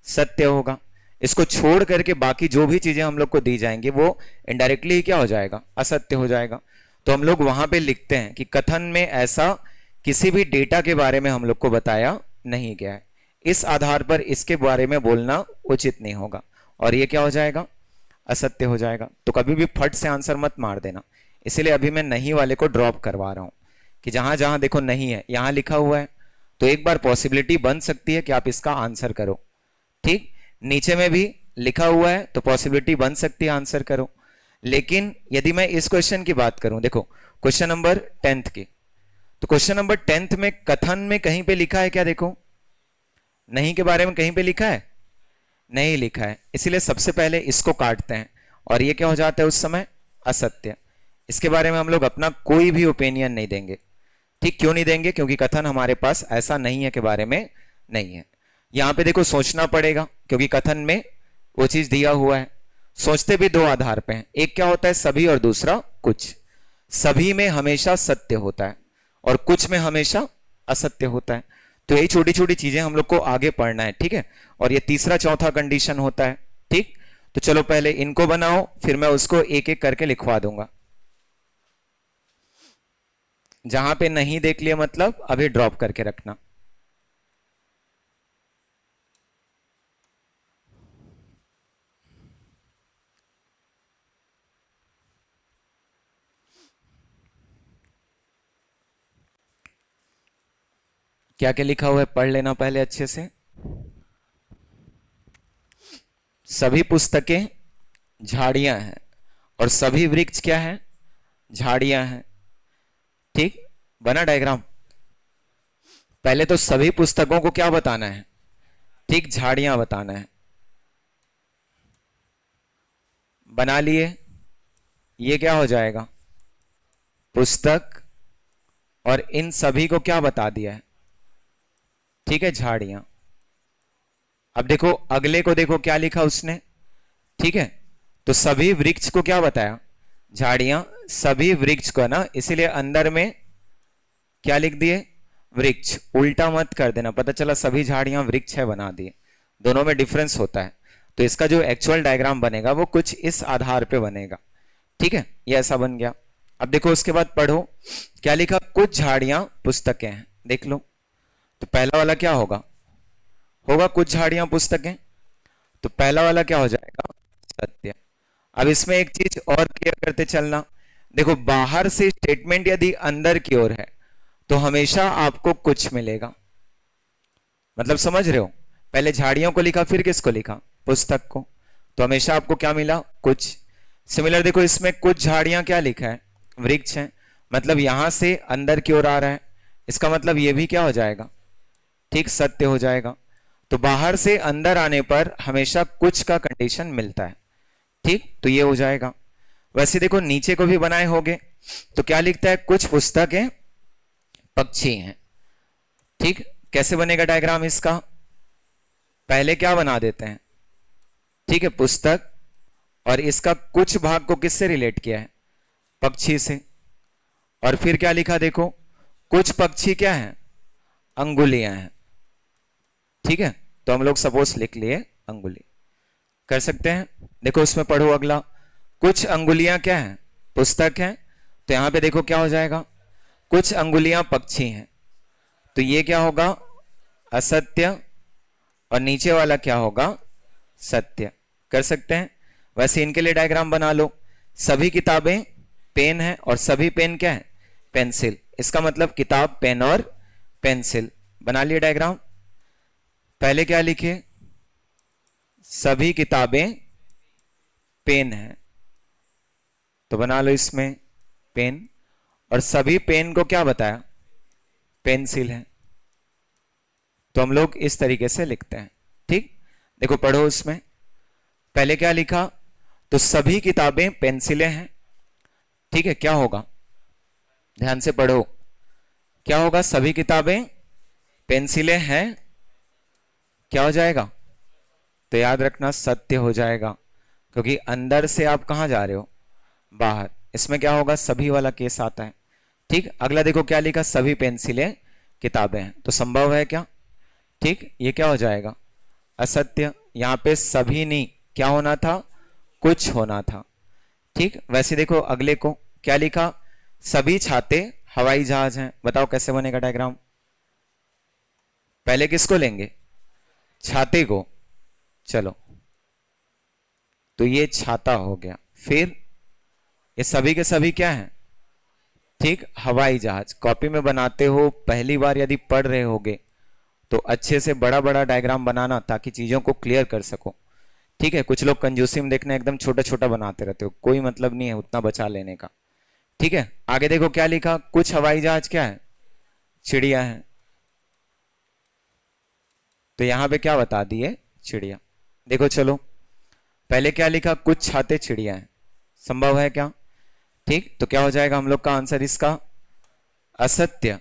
सत्य होगा। इसको छोड़ करके बाकी जो भी चीजें हम लोग को दी जाएंगी वो इनडायरेक्टली क्या हो जाएगा? असत्य हो जाएगा। तो हम लोग वहां पे लिखते हैं कि कथन में ऐसा किसी भी डेटा के बारे में हम लोग को बताया नहीं गया है, इस आधार पर इसके बारे में बोलना उचित नहीं होगा, और ये क्या हो जाएगा? असत्य हो जाएगा। तो कभी भी फट से आंसर मत मार देना, इसलिए अभी मैं नहीं वाले को ड्रॉप करवा रहा हूं कि जहां जहां देखो नहीं है, यहां लिखा हुआ है तो एक बार पॉसिबिलिटी बन सकती है कि आप इसका आंसर करो। ठीक, नीचे में भी लिखा हुआ है तो पॉसिबिलिटी बन सकती है आंसर करो। लेकिन यदि मैं इस क्वेश्चन की बात करूं, देखो क्वेश्चन नंबर 10th की, तो क्वेश्चन नंबर 10th में कथन में कहीं पे लिखा है क्या? देखो, नहीं के बारे में कहीं पे लिखा है? नहीं लिखा है, इसीलिए सबसे पहले इसको काटते हैं और ये क्या हो जाता है उस समय? असत्य। इसके बारे में हम लोग अपना कोई भी ओपिनियन नहीं देंगे। ठीक, क्यों नहीं देंगे? क्योंकि कथन हमारे पास ऐसा नहीं है के बारे में नहीं है। यहां पे देखो सोचना पड़ेगा, क्योंकि कथन में वो चीज दिया हुआ है। सोचते भी दो आधार पे हैं, एक क्या होता है? सभी, और दूसरा कुछ। सभी में हमेशा सत्य होता है और कुछ में हमेशा असत्य होता है। तो यही छोटी छोटी चीजें हम लोग को आगे पढ़ना है। ठीक है, और ये तीसरा चौथा कंडीशन होता है। ठीक, तो चलो पहले इनको बनाओ, फिर मैं उसको एक एक करके लिखवा दूंगा। जहां पे नहीं देख लिया मतलब अभी ड्रॉप करके रखना। क्या क्या लिखा हुआ है पढ़ लेना पहले अच्छे से। सभी पुस्तकें झाड़ियां हैं और सभी वृक्ष क्या है? झाड़ियां हैं। ठीक, बना डायग्राम। पहले तो सभी पुस्तकों को क्या बताना है? ठीक, झाड़ियां बताना है। बना लिए, ये क्या हो जाएगा? पुस्तक, और इन सभी को क्या बता दिया है? ठीक है, झाड़ियां। अब देखो अगले को, देखो क्या लिखा उसने। ठीक है, तो सभी वृक्ष को क्या बताया? झाड़ियां। सभी वृक्ष को ना, इसीलिए अंदर में क्या लिख दिए? वृक्ष। उल्टा मत कर देना, पता चला सभी झाड़ियां वृक्ष है बना दिए, दोनों में डिफरेंस होता है। तो इसका जो एक्चुअल डायग्राम बनेगा वो कुछ इस आधार पे बनेगा। ठीक है, ये ऐसा बन गया। अब देखो उसके बाद पढ़ो क्या लिखा? कुछ झाड़ियां पुस्तकें हैं। देख लो, तो पहला वाला क्या होगा? होगा कुछ झाड़ियां पुस्तकें। तो पहला वाला क्या हो जाएगा? सत्य। अब इसमें एक चीज और क्लियर करते चलना, देखो बाहर से स्टेटमेंट यदि अंदर की ओर है तो हमेशा आपको कुछ मिलेगा। मतलब समझ रहे हो? पहले झाड़ियों को लिखा, फिर किसको लिखा? पुस्तक को। तो हमेशा आपको क्या मिला? कुछ। सिमिलर देखो इसमें कुछ झाड़ियां क्या लिखा है? वृक्ष है, मतलब यहां से अंदर की ओर आ रहा है, इसका मतलब ये भी क्या हो जाएगा? ठीक, सत्य हो जाएगा। तो बाहर से अंदर आने पर हमेशा कुछ का कंडीशन मिलता है। ठीक, तो ये हो जाएगा। वैसे देखो नीचे को भी बनाए होगे, तो क्या लिखता है? कुछ पुस्तकें पक्षी हैं। ठीक, कैसे बनेगा डायग्राम इसका? पहले क्या बना देते हैं? ठीक है, पुस्तक, और इसका कुछ भाग को किससे रिलेट किया है? पक्षी से। और फिर क्या लिखा? देखो कुछ पक्षी क्या है? अंगुलियां हैं। ठीक है, तो हम लोग सपोज लिख लिए अंगुली, कर सकते हैं। देखो उसमें पढ़ो अगला, कुछ अंगुलियां क्या है? पुस्तक है। तो यहां पे देखो क्या हो जाएगा? कुछ अंगुलियां पक्षी हैं, तो ये क्या होगा? असत्य। और नीचे वाला क्या होगा? सत्य। कर सकते हैं। वैसे इनके लिए डायग्राम बना लो। सभी किताबें पेन है और सभी पेन क्या है? पेंसिल। इसका मतलब किताब, पेन और पेंसिल। बना लिए डायग्राम। पहले क्या लिखे? सभी किताबें पेन है, तो बना लो इसमें पेन, और सभी पेन को क्या बताया? पेंसिल है। तो हम लोग इस तरीके से लिखते हैं। ठीक, देखो पढ़ो उसमें, पहले क्या लिखा, तो सभी किताबें पेंसिलें हैं। ठीक है, क्या होगा, ध्यान से पढ़ो, क्या होगा, सभी किताबें पेंसिलें हैं, क्या हो जाएगा, तो याद रखना सत्य हो जाएगा, क्योंकि अंदर से आप कहां जा रहे हो, बाहर। इसमें क्या होगा, सभी वाला केस आता है। ठीक, अगला देखो क्या लिखा, सभी पेंसिलें किताबें हैं, तो संभव है क्या, ठीक, ये क्या हो जाएगा, असत्य। यहां पे सभी नहीं, क्या होना था, कुछ होना था। ठीक, वैसे देखो अगले को क्या लिखा, सभी छाते हवाई जहाज हैं। बताओ कैसे बनेगा डायग्राम, पहले किसको लेंगे, छाते को, चलो, तो ये छाता हो गया। फिर ये सभी के सभी क्या हैं, ठीक, हवाई जहाज। कॉपी में बनाते हो, पहली बार यदि पढ़ रहे होगे तो अच्छे से बड़ा बड़ा डायग्राम बनाना, ताकि चीजों को क्लियर कर सको। ठीक है, कुछ लोग कंजूसी में देखना एकदम छोटा छोटा बनाते रहते हो, कोई मतलब नहीं है उतना बचा लेने का। ठीक है, आगे देखो क्या लिखा, कुछ हवाई जहाज क्या है, चिड़िया है। तो यहां पे क्या बता दिए, चिड़िया। देखो चलो, पहले क्या लिखा, कुछ छाते चिड़िया है, संभव है क्या, ठीक, तो क्या हो जाएगा हम लोग का आंसर इसका, असत्य।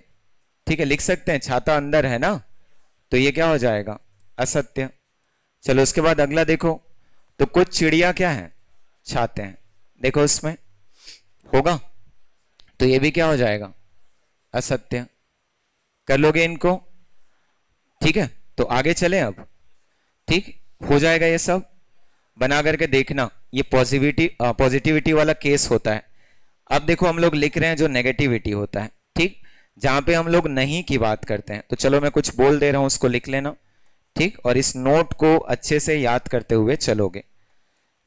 ठीक है, लिख सकते हैं, छाता अंदर है ना, तो ये क्या हो जाएगा, असत्य। चलो उसके बाद अगला देखो, तो कुछ चिड़िया क्या है, छाते हैं, देखो इसमें होगा, तो ये भी क्या हो जाएगा, असत्य। कर लोगे इनको, ठीक है, तो आगे चले अब। ठीक, हो जाएगा ये सब, बना करके देखना, ये पॉजिटिविटी वाला केस होता है। अब देखो हम लोग लिख रहे हैं जो नेगेटिविटी होता है, ठीक, जहां पे हम लोग नहीं की बात करते हैं। तो चलो मैं कुछ बोल दे रहा हूं, उसको लिख लेना। ठीक, और इस नोट को अच्छे से याद करते हुए चलोगे।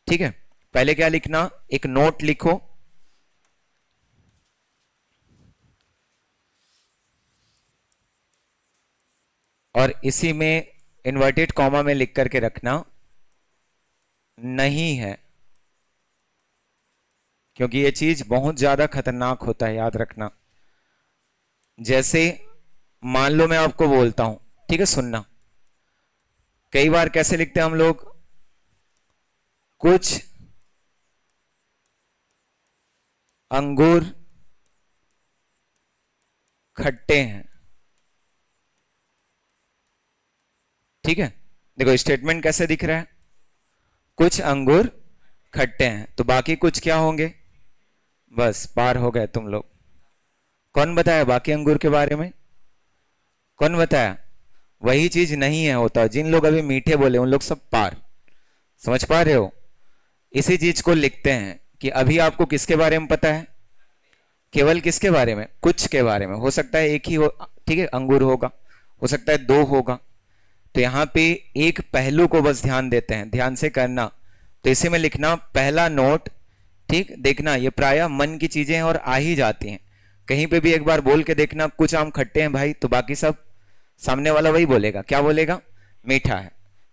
ठीक है, पहले क्या लिखना, एक नोट लिखो, और इसी में इन्वर्टेड कॉमा में लिख करके रखना नहीं है, क्योंकि ये चीज बहुत ज्यादा खतरनाक होता है, याद रखना। जैसे मान लो मैं आपको बोलता हूं, ठीक है, सुनना, कई बार कैसे लिखते हैं हम लोग, कुछ अंगूर खट्टे हैं। ठीक है, देखो स्टेटमेंट कैसे दिख रहा है, कुछ अंगूर खट्टे हैं, तो बाकी कुछ क्या होंगे, बस पार हो गए तुम लोग। कौन बताया बाकी अंगूर के बारे में, कौन बताया, वही चीज नहीं है होता, जिन लोग अभी मीठे बोले उन लोग सब पार। समझ पा रहे हो, इसी चीज को लिखते हैं कि अभी आपको किसके बारे में पता है, केवल किसके बारे में, कुछ के बारे में। हो सकता है एक ही हो, ठीक है, अंगूर होगा, हो सकता है दो होगा। तो यहां पे एक पहलू को बस ध्यान देते हैं, ध्यान से करना। तो इसे में लिखना पहला नोट, ठीक, देखना ये प्राय मन की चीजें हैं और आ ही जाती हैं। कहीं पे भी एक बार बोल के देखना, कुछ आम खट्टे हैं भाई, तो बाकी सब सामने वाला वही बोलेगा, क्या बोलेगा, मीठा है।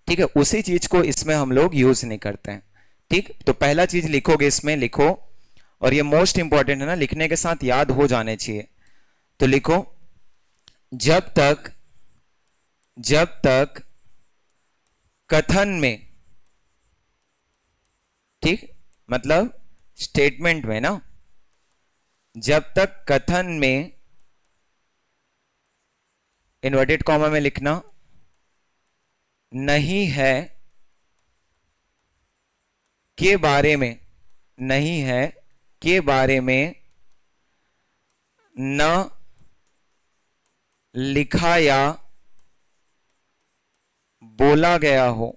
ठीक है, उसी चीज को इसमें हम लोग यूज नहीं करते हैं। ठीक, तो पहला चीज लिखोगे, इसमें लिखो, और ये मोस्ट इंपॉर्टेंट है ना, लिखने के साथ याद हो जाने चाहिए। तो लिखो, जब तक जब तक कथन में, ठीक, मतलब स्टेटमेंट में ना, जब तक कथन में, इन्वर्टेड कॉमा में लिखना नहीं है के बारे में, नहीं है के बारे में न लिखा या बोला गया हो,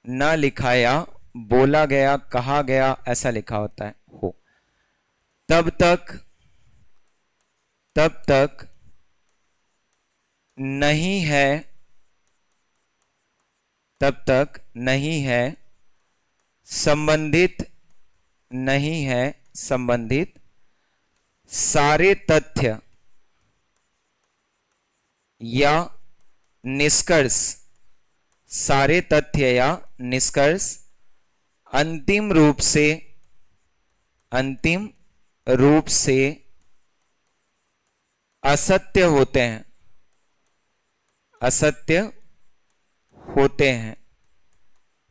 न लिखा या बोला गया, कहा गया, ऐसा लिखा होता है हो, तब तक नहीं है, तब तक नहीं है संबंधित, नहीं है संबंधित सारे तथ्य या निष्कर्ष, सारे तथ्य या निष्कर्ष अंतिम रूप से, अंतिम रूप से असत्य होते हैं, असत्य होते हैं।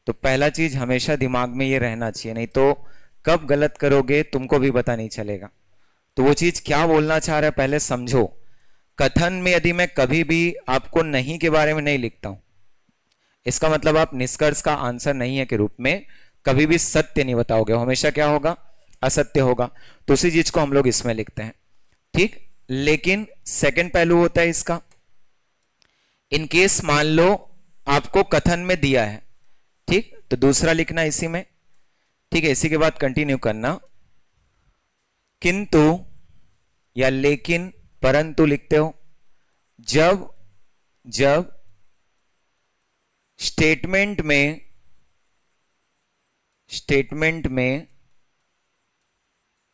तो पहला चीज हमेशा दिमाग में ये रहना चाहिए, नहीं तो कब गलत करोगे तुमको भी पता नहीं चलेगा। तो वो चीज क्या बोलना चाह रहा है पहले समझो। कथन में यदि मैं कभी भी आपको नहीं के बारे में नहीं लिखता हूं, इसका मतलब आप निष्कर्ष का आंसर नहीं है के रूप में कभी भी सत्य नहीं बताओगे, हमेशा क्या होगा, असत्य होगा। तो उसी चीज को हम लोग इसमें लिखते हैं, ठीक। लेकिन सेकंड पहलू होता है इसका, इन केस मान लो आपको कथन में दिया है, ठीक, तो दूसरा लिखना इसी में, ठीक है। इसी के बाद कंटिन्यू करना, किंतु या लेकिन परंतु लिखते हो जब जब स्टेटमेंट में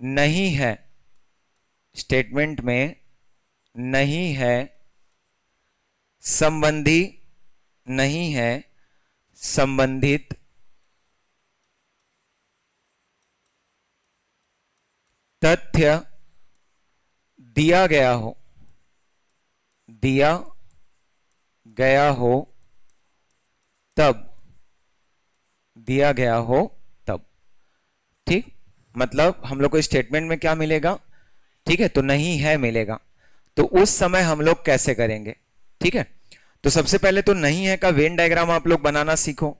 नहीं है, स्टेटमेंट में नहीं है संबंधी, नहीं है संबंधित तथ्य दिया गया हो, दिया गया हो तब, दिया गया हो तब, ठीक। मतलब हम लोग को स्टेटमेंट में क्या मिलेगा, ठीक है, तो नहीं है मिलेगा। तो उस समय हम लोग कैसे करेंगे, ठीक है। तो सबसे पहले तो नहीं है का वेन डायग्राम आप लोग बनाना सीखो,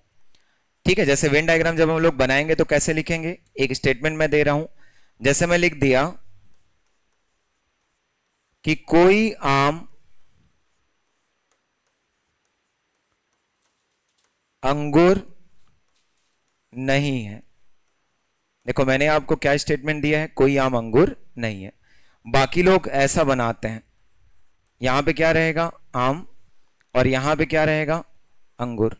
ठीक है। जैसे वेन डायग्राम जब हम लोग बनाएंगे तो कैसे लिखेंगे, एक स्टेटमेंट मैं दे रहा हूं, जैसे मैं लिख दिया कि कोई आम अंगूर नहीं है। देखो मैंने आपको क्या स्टेटमेंट दिया है, कोई आम अंगूर नहीं है। बाकी लोग ऐसा बनाते हैं, यहां पे क्या रहेगा, आम, और यहां पे क्या रहेगा, अंगूर।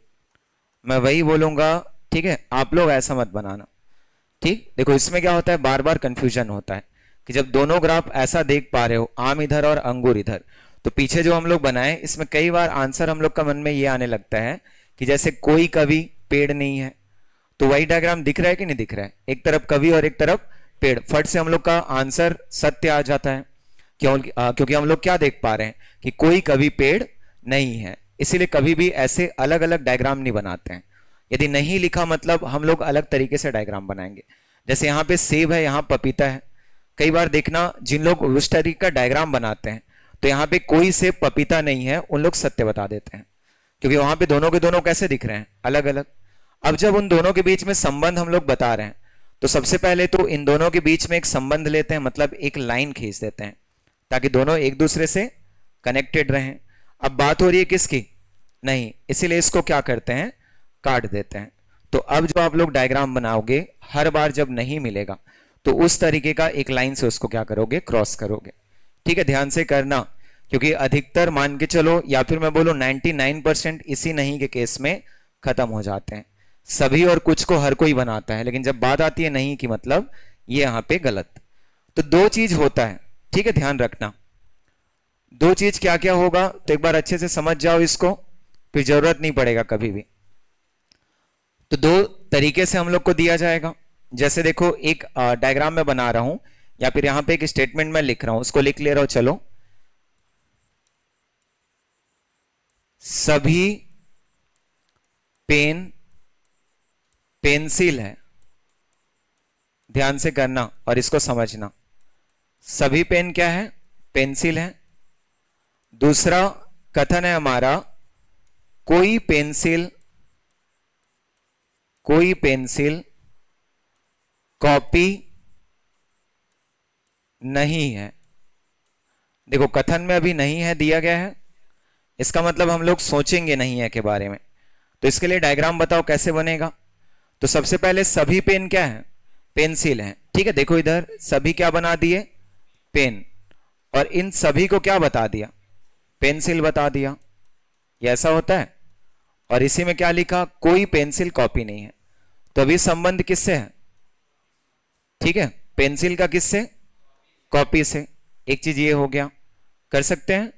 मैं वही बोलूंगा, ठीक है, आप लोग ऐसा मत बनाना, ठीक। देखो इसमें क्या होता है, बार बार कंफ्यूजन होता है कि जब दोनों ग्राफ ऐसा देख पा रहे हो, आम इधर और अंगूर इधर, तो पीछे जो हम लोग बनाए इसमें कई बार आंसर हम लोग का मन में ये आने लगता है कि जैसे कोई कवि पेड़ नहीं है, तो वही डायग्राम दिख रहा है कि नहीं दिख रहा है, एक तरफ कवि और एक तरफ पेड़, फट से हम लोग का आंसर सत्य आ जाता है। क्योंकि हम लोग क्या देख पा रहे हैं कि कोई कवि पेड़ नहीं है, इसीलिए कभी भी ऐसे अलग अलग डायग्राम नहीं बनाते हैं। यदि नहीं लिखा मतलब हम लोग अलग तरीके से डायग्राम बनाएंगे। जैसे यहाँ पे सेब है, यहाँ पपीता है, कई बार देखना जिन लोग उस तरीके का डायग्राम बनाते हैं तो यहाँ पे कोई सेब पपीता नहीं है, उन लोग सत्य बता देते हैं, क्योंकि वहां पे दोनों के दोनों कैसे दिख रहे हैं, अलग अलग। अब जब उन दोनों के बीच में संबंध हम लोग बता रहे हैं, तो सबसे पहले तो इन दोनों के बीच में एक संबंध लेते हैं, मतलब एक लाइन खींच देते हैं ताकि दोनों एक दूसरे से कनेक्टेड रहें। अब बात हो रही है किसकी, नहीं, इसीलिए इसको क्या करते हैं, काट देते हैं। तो अब जो आप लोग डायग्राम बनाओगे, हर बार जब नहीं मिलेगा तो उस तरीके का एक लाइन से उसको क्या करोगे, क्रॉस करोगे, ठीक है। ध्यान से करना, क्योंकि अधिकतर मान के चलो, या फिर मैं बोलूं 99% इसी नहीं के केस में खत्म हो जाते हैं। सभी और कुछ को हर कोई बनाता है, लेकिन जब बात आती है नहीं की, मतलब ये यहां पे गलत। तो दो चीज होता है, ठीक है, ध्यान रखना। दो चीज क्या क्या होगा तो एक बार अच्छे से समझ जाओ इसको, फिर जरूरत नहीं पड़ेगा कभी भी। तो दो तरीके से हम लोग को दिया जाएगा। जैसे देखो एक डायग्राम में बना रहा हूं, या फिर यहां पे एक स्टेटमेंट में लिख रहा हूं, उसको लिख ले रहा हूं, चलो। सभी पेन पेंसिल है, ध्यान से करना और इसको समझना। सभी पेन क्या है, पेंसिल है। दूसरा कथन है हमारा, कोई पेंसिल, कोई पेंसिल कॉपी नहीं है। देखो कथन में अभी नहीं है दिया गया है, इसका मतलब हम लोग सोचेंगे नहीं है के बारे में। तो इसके लिए डायग्राम बताओ कैसे बनेगा। तो सबसे पहले सभी पेन क्या है, पेंसिल है, ठीक है। देखो इधर सभी क्या बना दिए, पेन, और इन सभी को क्या बता दिया, पेंसिल बता दिया, ये ऐसा होता है। और इसी में क्या लिखा, कोई पेंसिल कॉपी नहीं है। तो अभी संबंध किससे है, ठीक है, पेंसिल का किससे, कॉपी से। एक चीज ये हो गया, कर सकते हैं।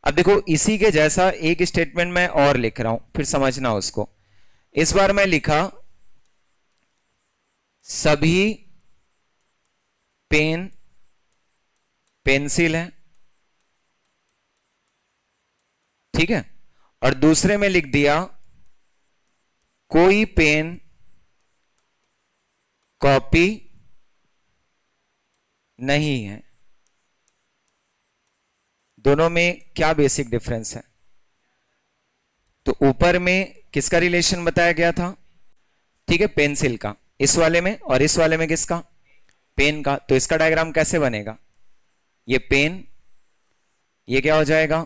अब देखो इसी के जैसा एक स्टेटमेंट मैं और लिख रहा हूं, फिर समझना उसको। इस बार मैं लिखा सभी पेन पेंसिल है, ठीक है। और दूसरे में लिख दिया कोई पेन कॉपी नहीं है। दोनों में क्या बेसिक डिफरेंस है? तो ऊपर में किसका रिलेशन बताया गया था? ठीक है, पेंसिल का इस वाले में, और इस वाले में किसका? पेन का। तो इसका डायग्राम कैसे बनेगा? ये पेन, ये क्या हो जाएगा?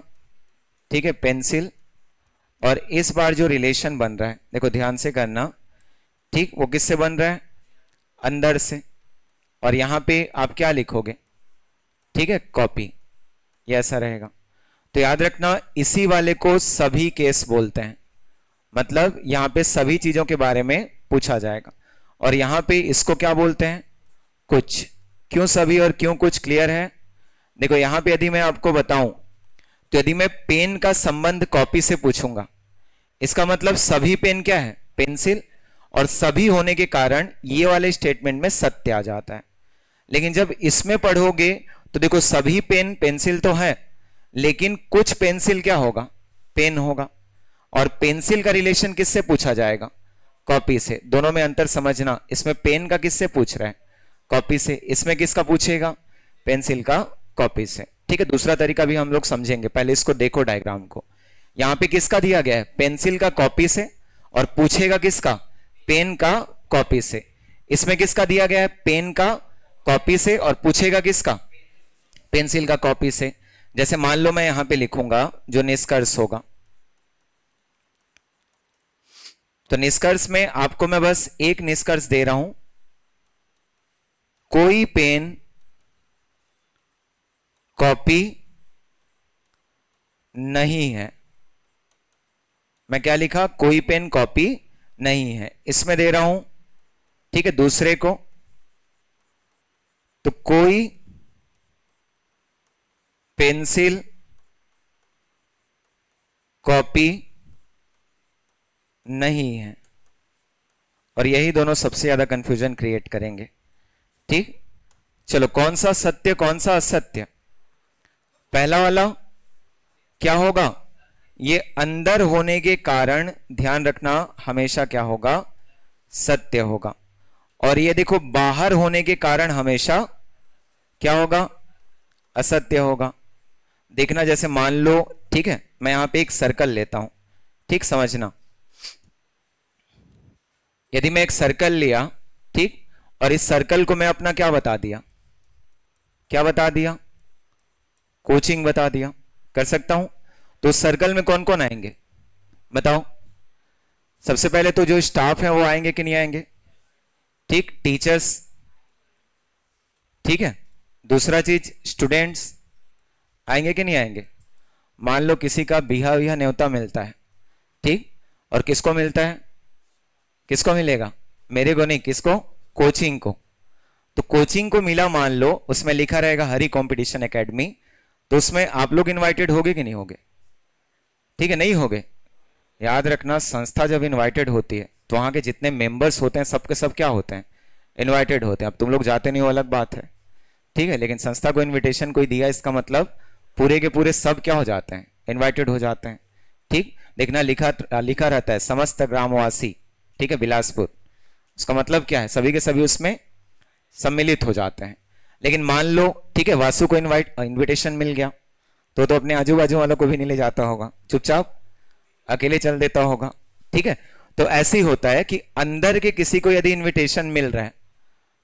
ठीक है, पेंसिल। और इस बार जो रिलेशन बन रहा है, देखो ध्यान से करना, ठीक, वो किससे बन रहा है? अंदर से। और यहां पे आप क्या लिखोगे? ठीक है, कॉपी। ये ऐसा रहेगा। तो याद रखना, इसी वाले को सभी केस बोलते हैं। मतलब यहां पे सभी चीजों के बारे में पूछा जाएगा। और यहां पे इसको क्या बोलते हैं? कुछ। क्यों सभी और क्यों कुछ, क्लियर है? देखो यहां पे यदि मैं आपको बताऊं, तो यदि मैं पेन का संबंध कॉपी से पूछूंगा, इसका मतलब सभी पेन क्या है? पेंसिल। और सभी होने के कारण ये वाले स्टेटमेंट में सत्य आ जाता है। लेकिन जब इसमें पढ़ोगे तो देखो सभी पेन पेंसिल तो है, लेकिन कुछ पेंसिल क्या होगा? पेन होगा। और पेंसिल का रिलेशन किससे पूछा जाएगा? कॉपी से। दोनों में अंतर समझना, इसमें पेन का किससे पूछ रहा है? कॉपी से। इसमें किसका पूछेगा? पेंसिल का कॉपी से। ठीक है, दूसरा तरीका भी हम लोग समझेंगे, पहले इसको देखो डायग्राम को। यहां पे किसका दिया गया है? पेंसिल का कॉपी से, और पूछेगा किसका? पेन का कॉपी से। इसमें किसका दिया गया है? पेन का कॉपी से, और पूछेगा किसका? पेंसिल का कॉपी से। जैसे मान लो मैं यहां पे लिखूंगा जो निष्कर्ष होगा, तो निष्कर्ष में आपको मैं बस एक निष्कर्ष दे रहा हूं, कोई पेन कॉपी नहीं है। मैं क्या लिखा? कोई पेन कॉपी नहीं है। इसमें दे रहा हूं, ठीक है, दूसरे को, तो कोई पेंसिल कॉपी नहीं है। और यही दोनों सबसे ज्यादा कंफ्यूजन क्रिएट करेंगे। ठीक, चलो कौन सा सत्य कौन सा असत्य? पहला वाला क्या होगा? ये अंदर होने के कारण, ध्यान रखना, हमेशा क्या होगा? सत्य होगा। और ये देखो बाहर होने के कारण हमेशा क्या होगा? असत्य होगा। देखना, जैसे मान लो, ठीक है, मैं यहां पे एक सर्कल लेता हूं, ठीक, समझना। यदि मैं एक सर्कल लिया, ठीक, और इस सर्कल को मैं अपना क्या बता दिया? क्या बता दिया? कोचिंग बता दिया। कर सकता हूं। तो उस सर्कल में कौन कौन आएंगे बताओ? सबसे पहले तो जो स्टाफ है वो आएंगे कि नहीं आएंगे? ठीक, टीचर्स, ठीक है। दूसरा चीज, स्टूडेंट्स आएंगे कि नहीं आएंगे? मान लो किसी का बिहा बिहा न्योता मिलता है, ठीक, और किसको मिलता है? किसको मिलेगा? मेरे को नहीं, किसको? कोचिंग को। तो कोचिंग को मिला, मान लो उसमें लिखा रहेगा हरि कंपटीशन एकेडमी, तो उसमें आप लोग इनवाइटेड होगे कि नहीं होगे? ठीक है, नहीं होगे। याद रखना, संस्था जब इनवाइटेड होती है तो वहां के जितने मेंबर्स होते हैं सबके सब क्या होते हैं? इनवाइटेड होते हैं। अब तुम लोग जाते नहीं हो अलग बात है, ठीक है, लेकिन संस्था को इनविटेशन कोई दिया, इसका मतलब पूरे के पूरे सब क्या हो जाते हैं? इनवाइटेड हो जाते हैं। ठीक, देखना लिखा लिखा रहता है समस्त ग्रामवासी, ठीक है, बिलासपुर। उसका मतलब क्या है? सभी के सभी उसमें सम्मिलित हो जाते हैं। लेकिन मान लो, ठीक है, वासु को इनविटेशन मिल गया, तो अपने आजू बाजू वालों को भी नहीं ले जाता होगा, चुपचाप अकेले चल देता होगा। ठीक है, तो ऐसे ही होता है कि अंदर के किसी को यदि इनविटेशन मिल रहा है,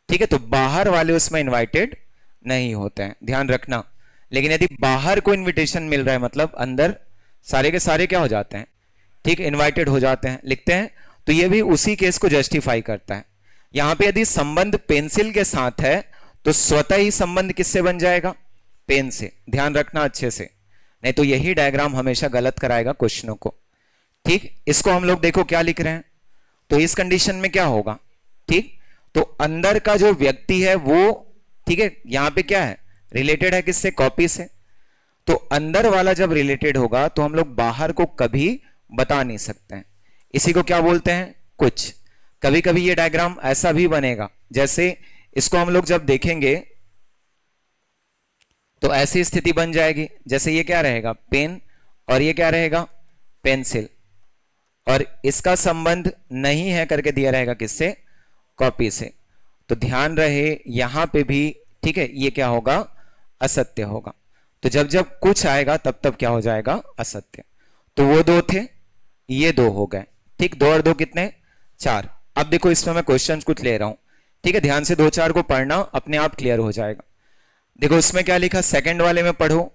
ठीक है, तो बाहर वाले उसमें इनवाइटेड नहीं होते हैं, ध्यान रखना। लेकिन यदि बाहर को इनविटेशन मिल रहा है, मतलब अंदर सारे के सारे क्या हो जाते हैं? ठीक, इनवाइटेड हो जाते हैं, लिखते हैं। तो ये भी उसी केस को जस्टिफाई करता है। यहां पे यदि संबंध पेंसिल के साथ है, तो स्वतः ही संबंध किससे बन जाएगा? पेन से। ध्यान रखना अच्छे से, नहीं तो यही डायग्राम हमेशा गलत कराएगा क्वेश्चनों को। ठीक, इसको हम लोग देखो क्या लिख रहे हैं। तो इस कंडीशन में क्या होगा? ठीक, तो अंदर का जो व्यक्ति है वो, ठीक है, यहां पे क्या है? रिलेटेड है किससे? कॉपी से। तो अंदर वाला जब रिलेटेड होगा तो हम लोग बाहर को कभी बता नहीं सकते हैं। इसी को क्या बोलते हैं? कुछ। कभी कभी ये डायग्राम ऐसा भी बनेगा, जैसे इसको हम लोग जब देखेंगे तो ऐसी स्थिति बन जाएगी, जैसे ये क्या रहेगा? पेन, और ये क्या रहेगा? पेंसिल। और इसका संबंध नहीं है करके दिया रहेगा किससे, कॉपी से। तो ध्यान रहे यहां पे भी, ठीक है, ये क्या होगा, असत्य होगा। तो जब जब कुछ आएगा तब तब क्या हो जाएगा, असत्य। तो वो दो थे, ये दो हो गए, ठीक। दो और दो कितने, चार। अब देखो इसमें मैं क्वेश्चन कुछ ले रहा हूं, ठीक है, ध्यान से दो चार को पढ़ना, अपने आप क्लियर हो जाएगा। देखो इसमें क्या लिखा, सेकंड वाले में पढ़ो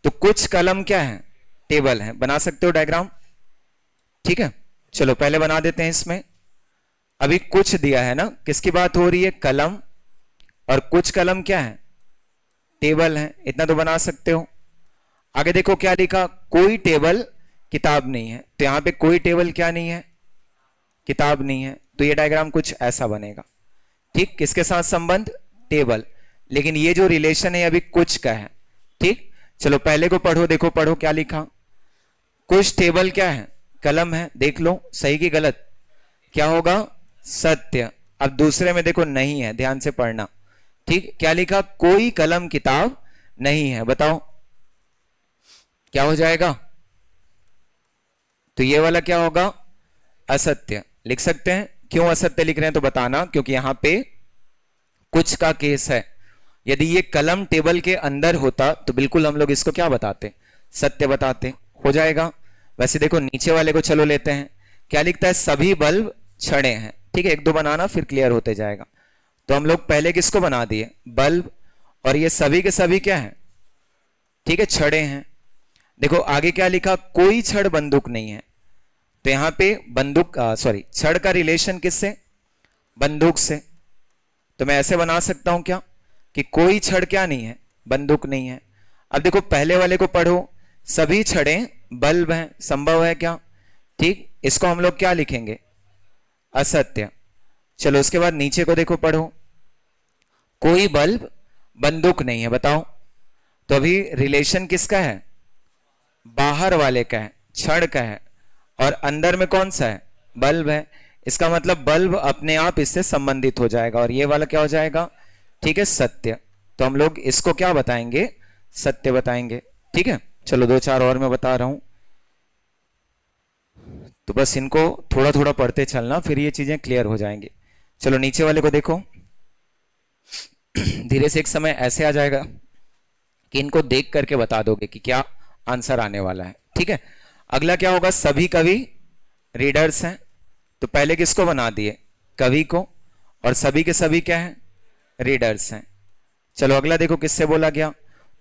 तो कुछ कलम क्या है, टेबल है। बना सकते हो डायग्राम, ठीक है। चलो पहले बना देते हैं इसमें। अभी कुछ दिया है ना, किसकी बात हो रही है, कलम। और कुछ कलम क्या है, टेबल है, इतना तो बना सकते हो। आगे देखो क्या लिखा, कोई टेबल किताब नहीं है। तो यहां पे कोई टेबल क्या नहीं है, किताब नहीं है। तो ये डायग्राम कुछ ऐसा बनेगा, ठीक। किसके साथ संबंध, टेबल। लेकिन ये जो रिलेशन है अभी कुछ का है, ठीक। चलो पहले को पढ़ो, देखो पढ़ो क्या लिखा, कुछ टेबल क्या है, कलम है। देख लो सही की गलत, क्या होगा, सत्य। अब दूसरे में देखो नहीं है, ध्यान से पढ़ना, ठीक। क्या लिखा, कोई कलम किताब नहीं है, बताओ क्या हो जाएगा। तो ये वाला क्या होगा, असत्य। लिख सकते हैं, क्यों असत्य लिख रहे हैं तो बताना, क्योंकि यहां पे कुछ का केस है। यदि ये कलम टेबल के अंदर होता तो बिल्कुल हम लोग इसको क्या बताते, सत्य बताते, हो जाएगा। वैसे देखो नीचे वाले को चलो लेते हैं, क्या लिखता है, सभी बल्ब छड़े हैं, ठीक है। एक दो बनाना फिर क्लियर होते जाएगा। तो हम लोग पहले किसको बना दिए, बल्ब। और ये सभी के सभी क्या है, ठीक है, छड़े हैं। देखो आगे क्या लिखा, कोई छड़ बंदूक नहीं है। तो यहां पे बंदूक, सॉरी, छड़ का रिलेशन किससे, बंदूक से। तो मैं ऐसे बना सकता हूं क्या, कि कोई छड़ क्या नहीं है, बंदूक नहीं है। अब देखो पहले वाले को पढ़ो, सभी छड़े बल्ब हैं, संभव है क्या, ठीक। इसको हम लोग क्या लिखेंगे, असत्य। चलो उसके बाद नीचे को देखो पढ़ो, कोई बल्ब बंदूक नहीं है, बताओ। तो अभी रिलेशन किसका है, बाहर वाले का है, छड़ का है। और अंदर में कौन सा है, बल्ब है। इसका मतलब बल्ब अपने आप इससे संबंधित हो जाएगा, और ये वाला क्या हो जाएगा, ठीक है, सत्य। तो हम लोग इसको क्या बताएंगे, सत्य बताएंगे, ठीक है। चलो दो चार और मैं बता रहा हूं, तो बस इनको थोड़ा थोड़ा पढ़ते चलना, फिर ये चीजें क्लियर हो जाएंगी। चलो नीचे वाले को देखो, धीरे से एक समय ऐसे आ जाएगा कि इनको देख करके बता दोगे कि क्या आंसर आने वाला है, ठीक है। अगला क्या होगा, सभी कवि रीडर्स हैं। तो पहले किसको बना दिए, कवि को। और सभी के सभी क्या है, रीडर्स हैं। चलो अगला देखो किससे बोला गया,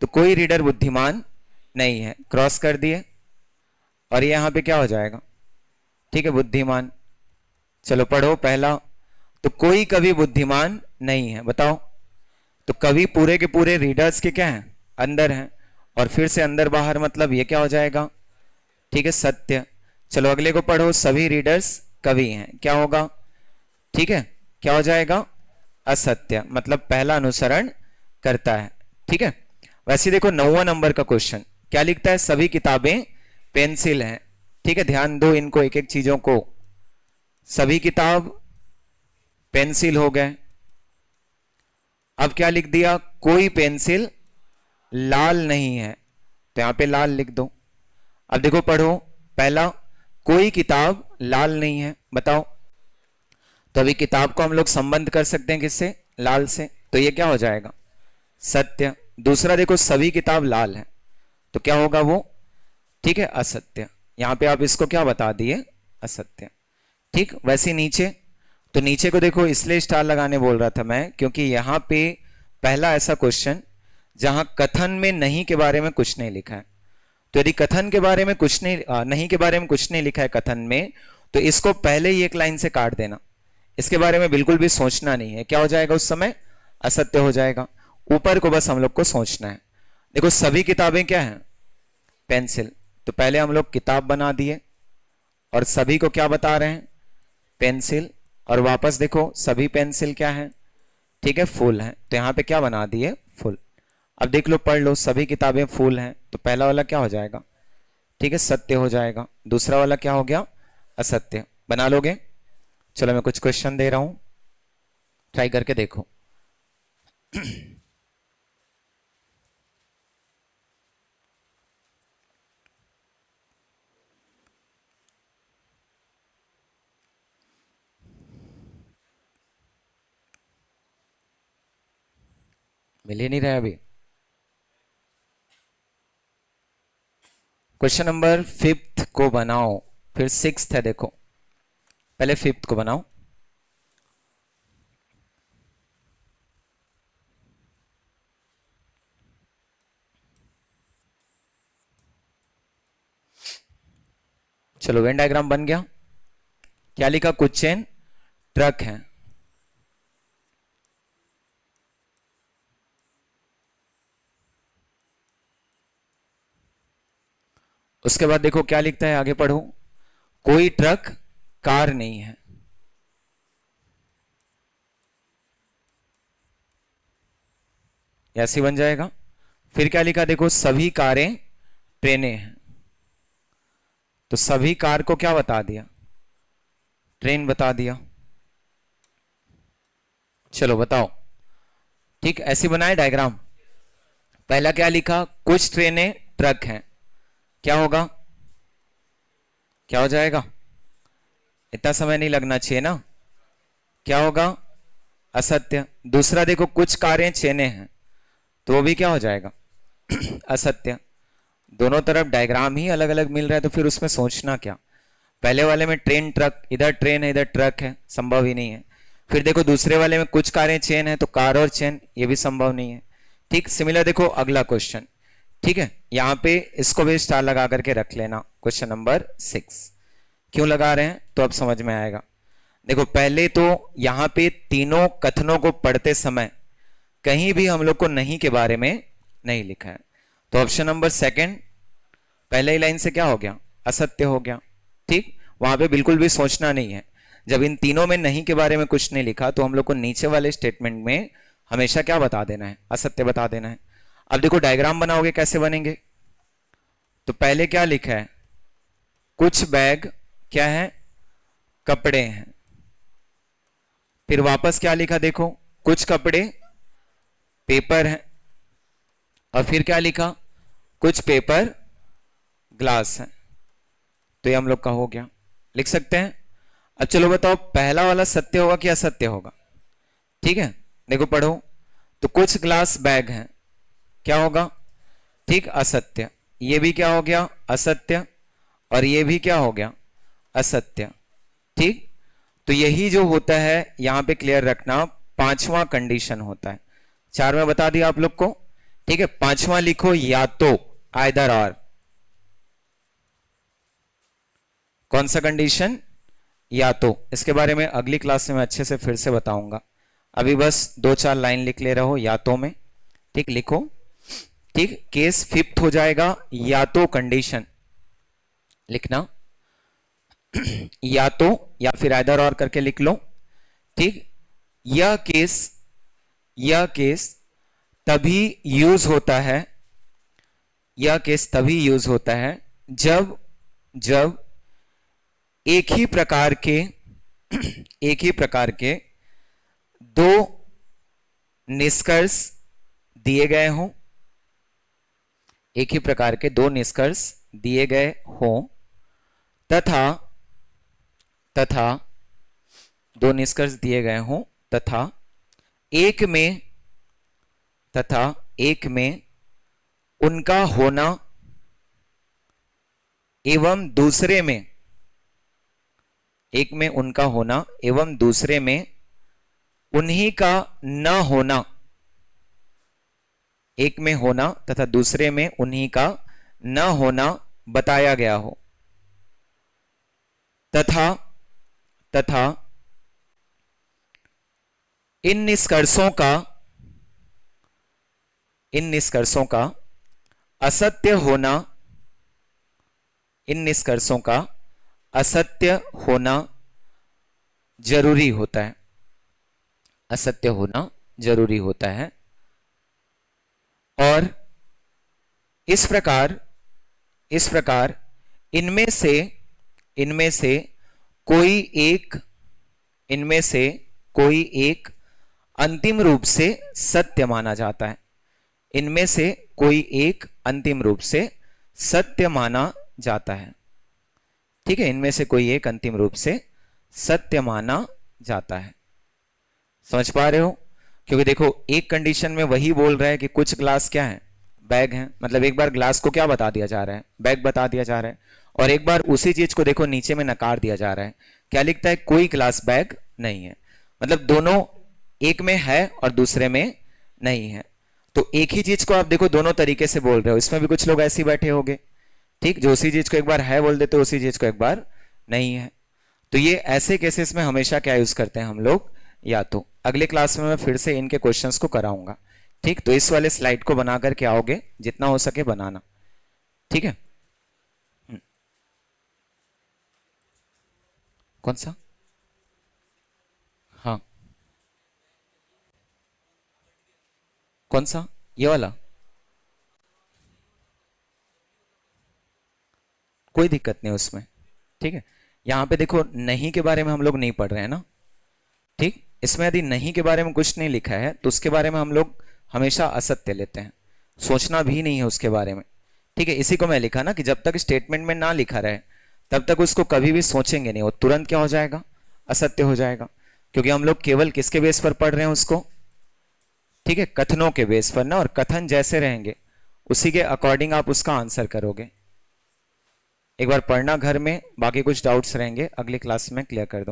तो कोई रीडर बुद्धिमान नहीं है, क्रॉस कर दिए। और ये यहां पे क्या हो जाएगा, ठीक है, बुद्धिमान। चलो पढ़ो पहला, तो कोई कवि बुद्धिमान नहीं है, बताओ। तो कवि पूरे के पूरे रीडर्स के क्या हैं, अंदर हैं। और फिर से अंदर बाहर, मतलब ये क्या हो जाएगा, ठीक है, सत्य। चलो अगले को पढ़ो, सभी रीडर्स कवि हैं, क्या होगा, ठीक है, क्या हो जाएगा, असत्य। मतलब पहला अनुसरण करता है, ठीक है। वैसे देखो 9वां नंबर का क्वेश्चन क्या लिखता है, सभी किताबें पेंसिल हैं, ठीक है। ध्यान दो इनको, एक एक चीजों को, सभी किताब पेंसिल हो गए। अब क्या लिख दिया, कोई पेंसिल लाल नहीं है, तो यहां पे लाल लिख दो। अब देखो पढ़ो, पहला, कोई किताब लाल नहीं है, बताओ। तो अभी किताब को हम लोग संबंध कर सकते हैं किससे, लाल से। तो ये क्या हो जाएगा, सत्य। दूसरा देखो, सभी किताब लाल है, तो क्या होगा वो, ठीक है, असत्य। यहां पे आप इसको क्या बता दिए, असत्य, ठीक। वैसे नीचे, तो नीचे को देखो इसलिए स्टार लगाने बोल रहा था मैं, क्योंकि यहां पे पहला ऐसा क्वेश्चन जहां कथन में नहीं के बारे में कुछ नहीं लिखा है। तो यदि कथन के बारे में कुछ नहीं, नहीं के बारे में कुछ नहीं लिखा है कथन में, तो इसको पहले ही एक लाइन से काट देना। इसके बारे में बिल्कुल भी सोचना नहीं है, क्या हो जाएगा उस समय, असत्य हो जाएगा। ऊपर को बस हम लोग को सोचना है। देखो सभी किताबें क्या है, पेंसिल। तो पहले हम लोग किताब बना दिए, और सभी को क्या बता रहे हैं, पेंसिल। और वापस देखो सभी पेंसिल क्या है, ठीक है, फूल है। तो यहां पे क्या बना दिए, फूल। अब देख लो, पढ़ लो, सभी किताबें फूल हैं, तो पहला वाला क्या हो जाएगा, ठीक है, सत्य हो जाएगा। दूसरा वाला क्या हो गया, असत्य। बना लोगे। चलो मैं कुछ क्वेश्चन दे रहा हूं, ट्राई करके देखो। मिल ही नहीं रहा है अभी। क्वेश्चन नंबर 5 को बनाओ, फिर 6 है, देखो पहले 5 को बनाओ। चलो वेन डायग्राम बन गया। क्या लिखा? कुछ चेन ट्रक है। उसके बाद देखो क्या लिखता है, आगे पढ़ो। कोई ट्रक कार नहीं है। ऐसे बन जाएगा। फिर क्या लिखा देखो, सभी कारें ट्रेनें हैं। तो सभी कार को क्या बता दिया? ट्रेन बता दिया। चलो बताओ। ठीक, ऐसे बनाए डायग्राम। पहला क्या लिखा? कुछ ट्रेनें ट्रक हैं। क्या होगा? क्या हो जाएगा? इतना समय नहीं लगना चाहिए ना। क्या होगा? असत्य। दूसरा देखो, कुछ कारें चेनें हैं, तो वो भी क्या हो जाएगा? असत्य। दोनों तरफ डायग्राम ही अलग अलग मिल रहा है, तो फिर उसमें सोचना क्या? पहले वाले में ट्रेन ट्रक, इधर ट्रेन है इधर ट्रक है, संभव ही नहीं है। फिर देखो दूसरे वाले में कुछ कारें चेन है, तो कार और चेन, ये भी संभव नहीं है। ठीक, सिमिलर देखो अगला क्वेश्चन। ठीक है, यहां पे इसको भी स्टार लगा करके रख लेना, क्वेश्चन नंबर 6। क्यों लगा रहे हैं तो अब समझ में आएगा। देखो पहले तो यहां पे तीनों कथनों को पढ़ते समय कहीं भी हम लोग को नहीं के बारे में नहीं लिखा है। तो ऑप्शन नंबर 2 पहले ही लाइन से क्या हो गया? असत्य हो गया। ठीक, वहां पे बिल्कुल भी सोचना नहीं है। जब इन तीनों में नहीं के बारे में कुछ नहीं लिखा, तो हम लोग को नीचे वाले स्टेटमेंट में हमेशा क्या बता देना है? असत्य बता देना है। अब देखो डायग्राम बनाओगे कैसे बनेंगे। तो पहले क्या लिखा है? कुछ बैग क्या है? कपड़े हैं। फिर वापस क्या लिखा देखो? कुछ कपड़े पेपर हैं। और फिर क्या लिखा? कुछ पेपर ग्लास है। तो ये हम लोग का हो गया, लिख सकते हैं। अब चलो बताओ, पहला वाला सत्य होगा कि असत्य होगा? ठीक है, देखो पढ़ो। तो कुछ ग्लास बैग हैं, क्या होगा? ठीक, असत्य। ये भी क्या हो गया? असत्य। और ये भी क्या हो गया? असत्य। ठीक, तो यही जो होता है यहां पे क्लियर रखना, पांचवा कंडीशन होता है। 4 में बता दिया आप लोग को। ठीक है, पांचवा लिखो, या तो, आइदर और। कौन सा कंडीशन? या तो। इसके बारे में अगली क्लास में मैं अच्छे से फिर से बताऊंगा। अभी बस 2-4 लाइन लिख ले रहा हो या तो में। ठीक, लिखो। ठीक, केस 5 हो जाएगा, या तो कंडीशन लिखना। या तो या फिर आइदर और करके लिख लो। ठीक, यह केस तभी यूज होता है, यह केस तभी यूज होता है जब जब एक ही प्रकार के एक ही प्रकार के दो निष्कर्ष दिए गए हों, एक ही प्रकार के दो निष्कर्ष दिए गए हों, तथा तथा दो निष्कर्ष दिए गए हों, तथा एक में तथा एक में उनका होना एवं दूसरे में, एक में उनका होना एवं दूसरे में उन्हीं का न होना, एक में होना तथा दूसरे में उन्हीं का न होना बताया गया हो, तथा तथा इन निष्कर्षों का असत्य होना, इन निष्कर्षों का असत्य होना जरूरी होता है, असत्य होना जरूरी होता है। और इस प्रकार इनमें से इनमें से कोई एक इनमें से कोई एक अंतिम रूप से सत्य माना जाता है, इनमें से कोई एक अंतिम रूप से सत्य माना जाता है। ठीक है, इनमें से कोई एक अंतिम रूप से सत्य माना जाता है। समझ पा रहे हो? क्योंकि देखो एक कंडीशन में वही बोल रहा है कि कुछ ग्लास क्या है, बैग है, मतलब एक बार ग्लास को क्या बता दिया जा रहा है, बैग बता दिया जा रहा है, और एक बार उसी चीज को देखो नीचे में नकार दिया जा रहा है, क्या लिखता है, कोई ग्लास बैग नहीं है। मतलब दोनों, एक में है और दूसरे में नहीं है। तो एक ही चीज को आप देखो दोनों तरीके से बोल रहे हो, इसमें भी कुछ लोग ऐसे ही बैठे होंगे, ठीक, जो उसी चीज को एक बार है बोल देते, उसी चीज को एक बार नहीं है। तो ये ऐसे केसेस में हमेशा क्या यूज करते हैं हम लोग, या तो अगले क्लास में मैं फिर से इनके क्वेश्चंस को कराऊंगा, ठीक। तो इस वाले स्लाइड को बना करके आओगे, जितना हो सके बनाना, ठीक है। कौन सा? हाँ, कौन सा? ये वाला? कोई दिक्कत नहीं उसमें, ठीक है। यहाँ पे देखो नहीं के बारे में हम लोग नहीं पढ़ रहे हैं ना, ठीक। इसमें यदि नहीं के बारे में कुछ नहीं लिखा है तो उसके बारे में हम लोग हमेशा असत्य लेते हैं, सोचना भी नहीं है उसके बारे में, ठीक है। इसी को मैं लिखा ना कि जब तक स्टेटमेंट में ना लिखा रहे तब तक उसको कभी भी सोचेंगे नहीं, वो तुरंत क्या हो जाएगा, असत्य हो जाएगा। क्योंकि हम लोग केवल किसके बेस पर पढ़ रहे हैं उसको, ठीक है, कथनों के बेस पर ना, और कथन जैसे रहेंगे उसी के अकॉर्डिंग आप उसका आंसर करोगे। एक बार पढ़ना घर में, बाकी कुछ डाउट्स रहेंगे अगली क्लास में क्लियर कर दूँ।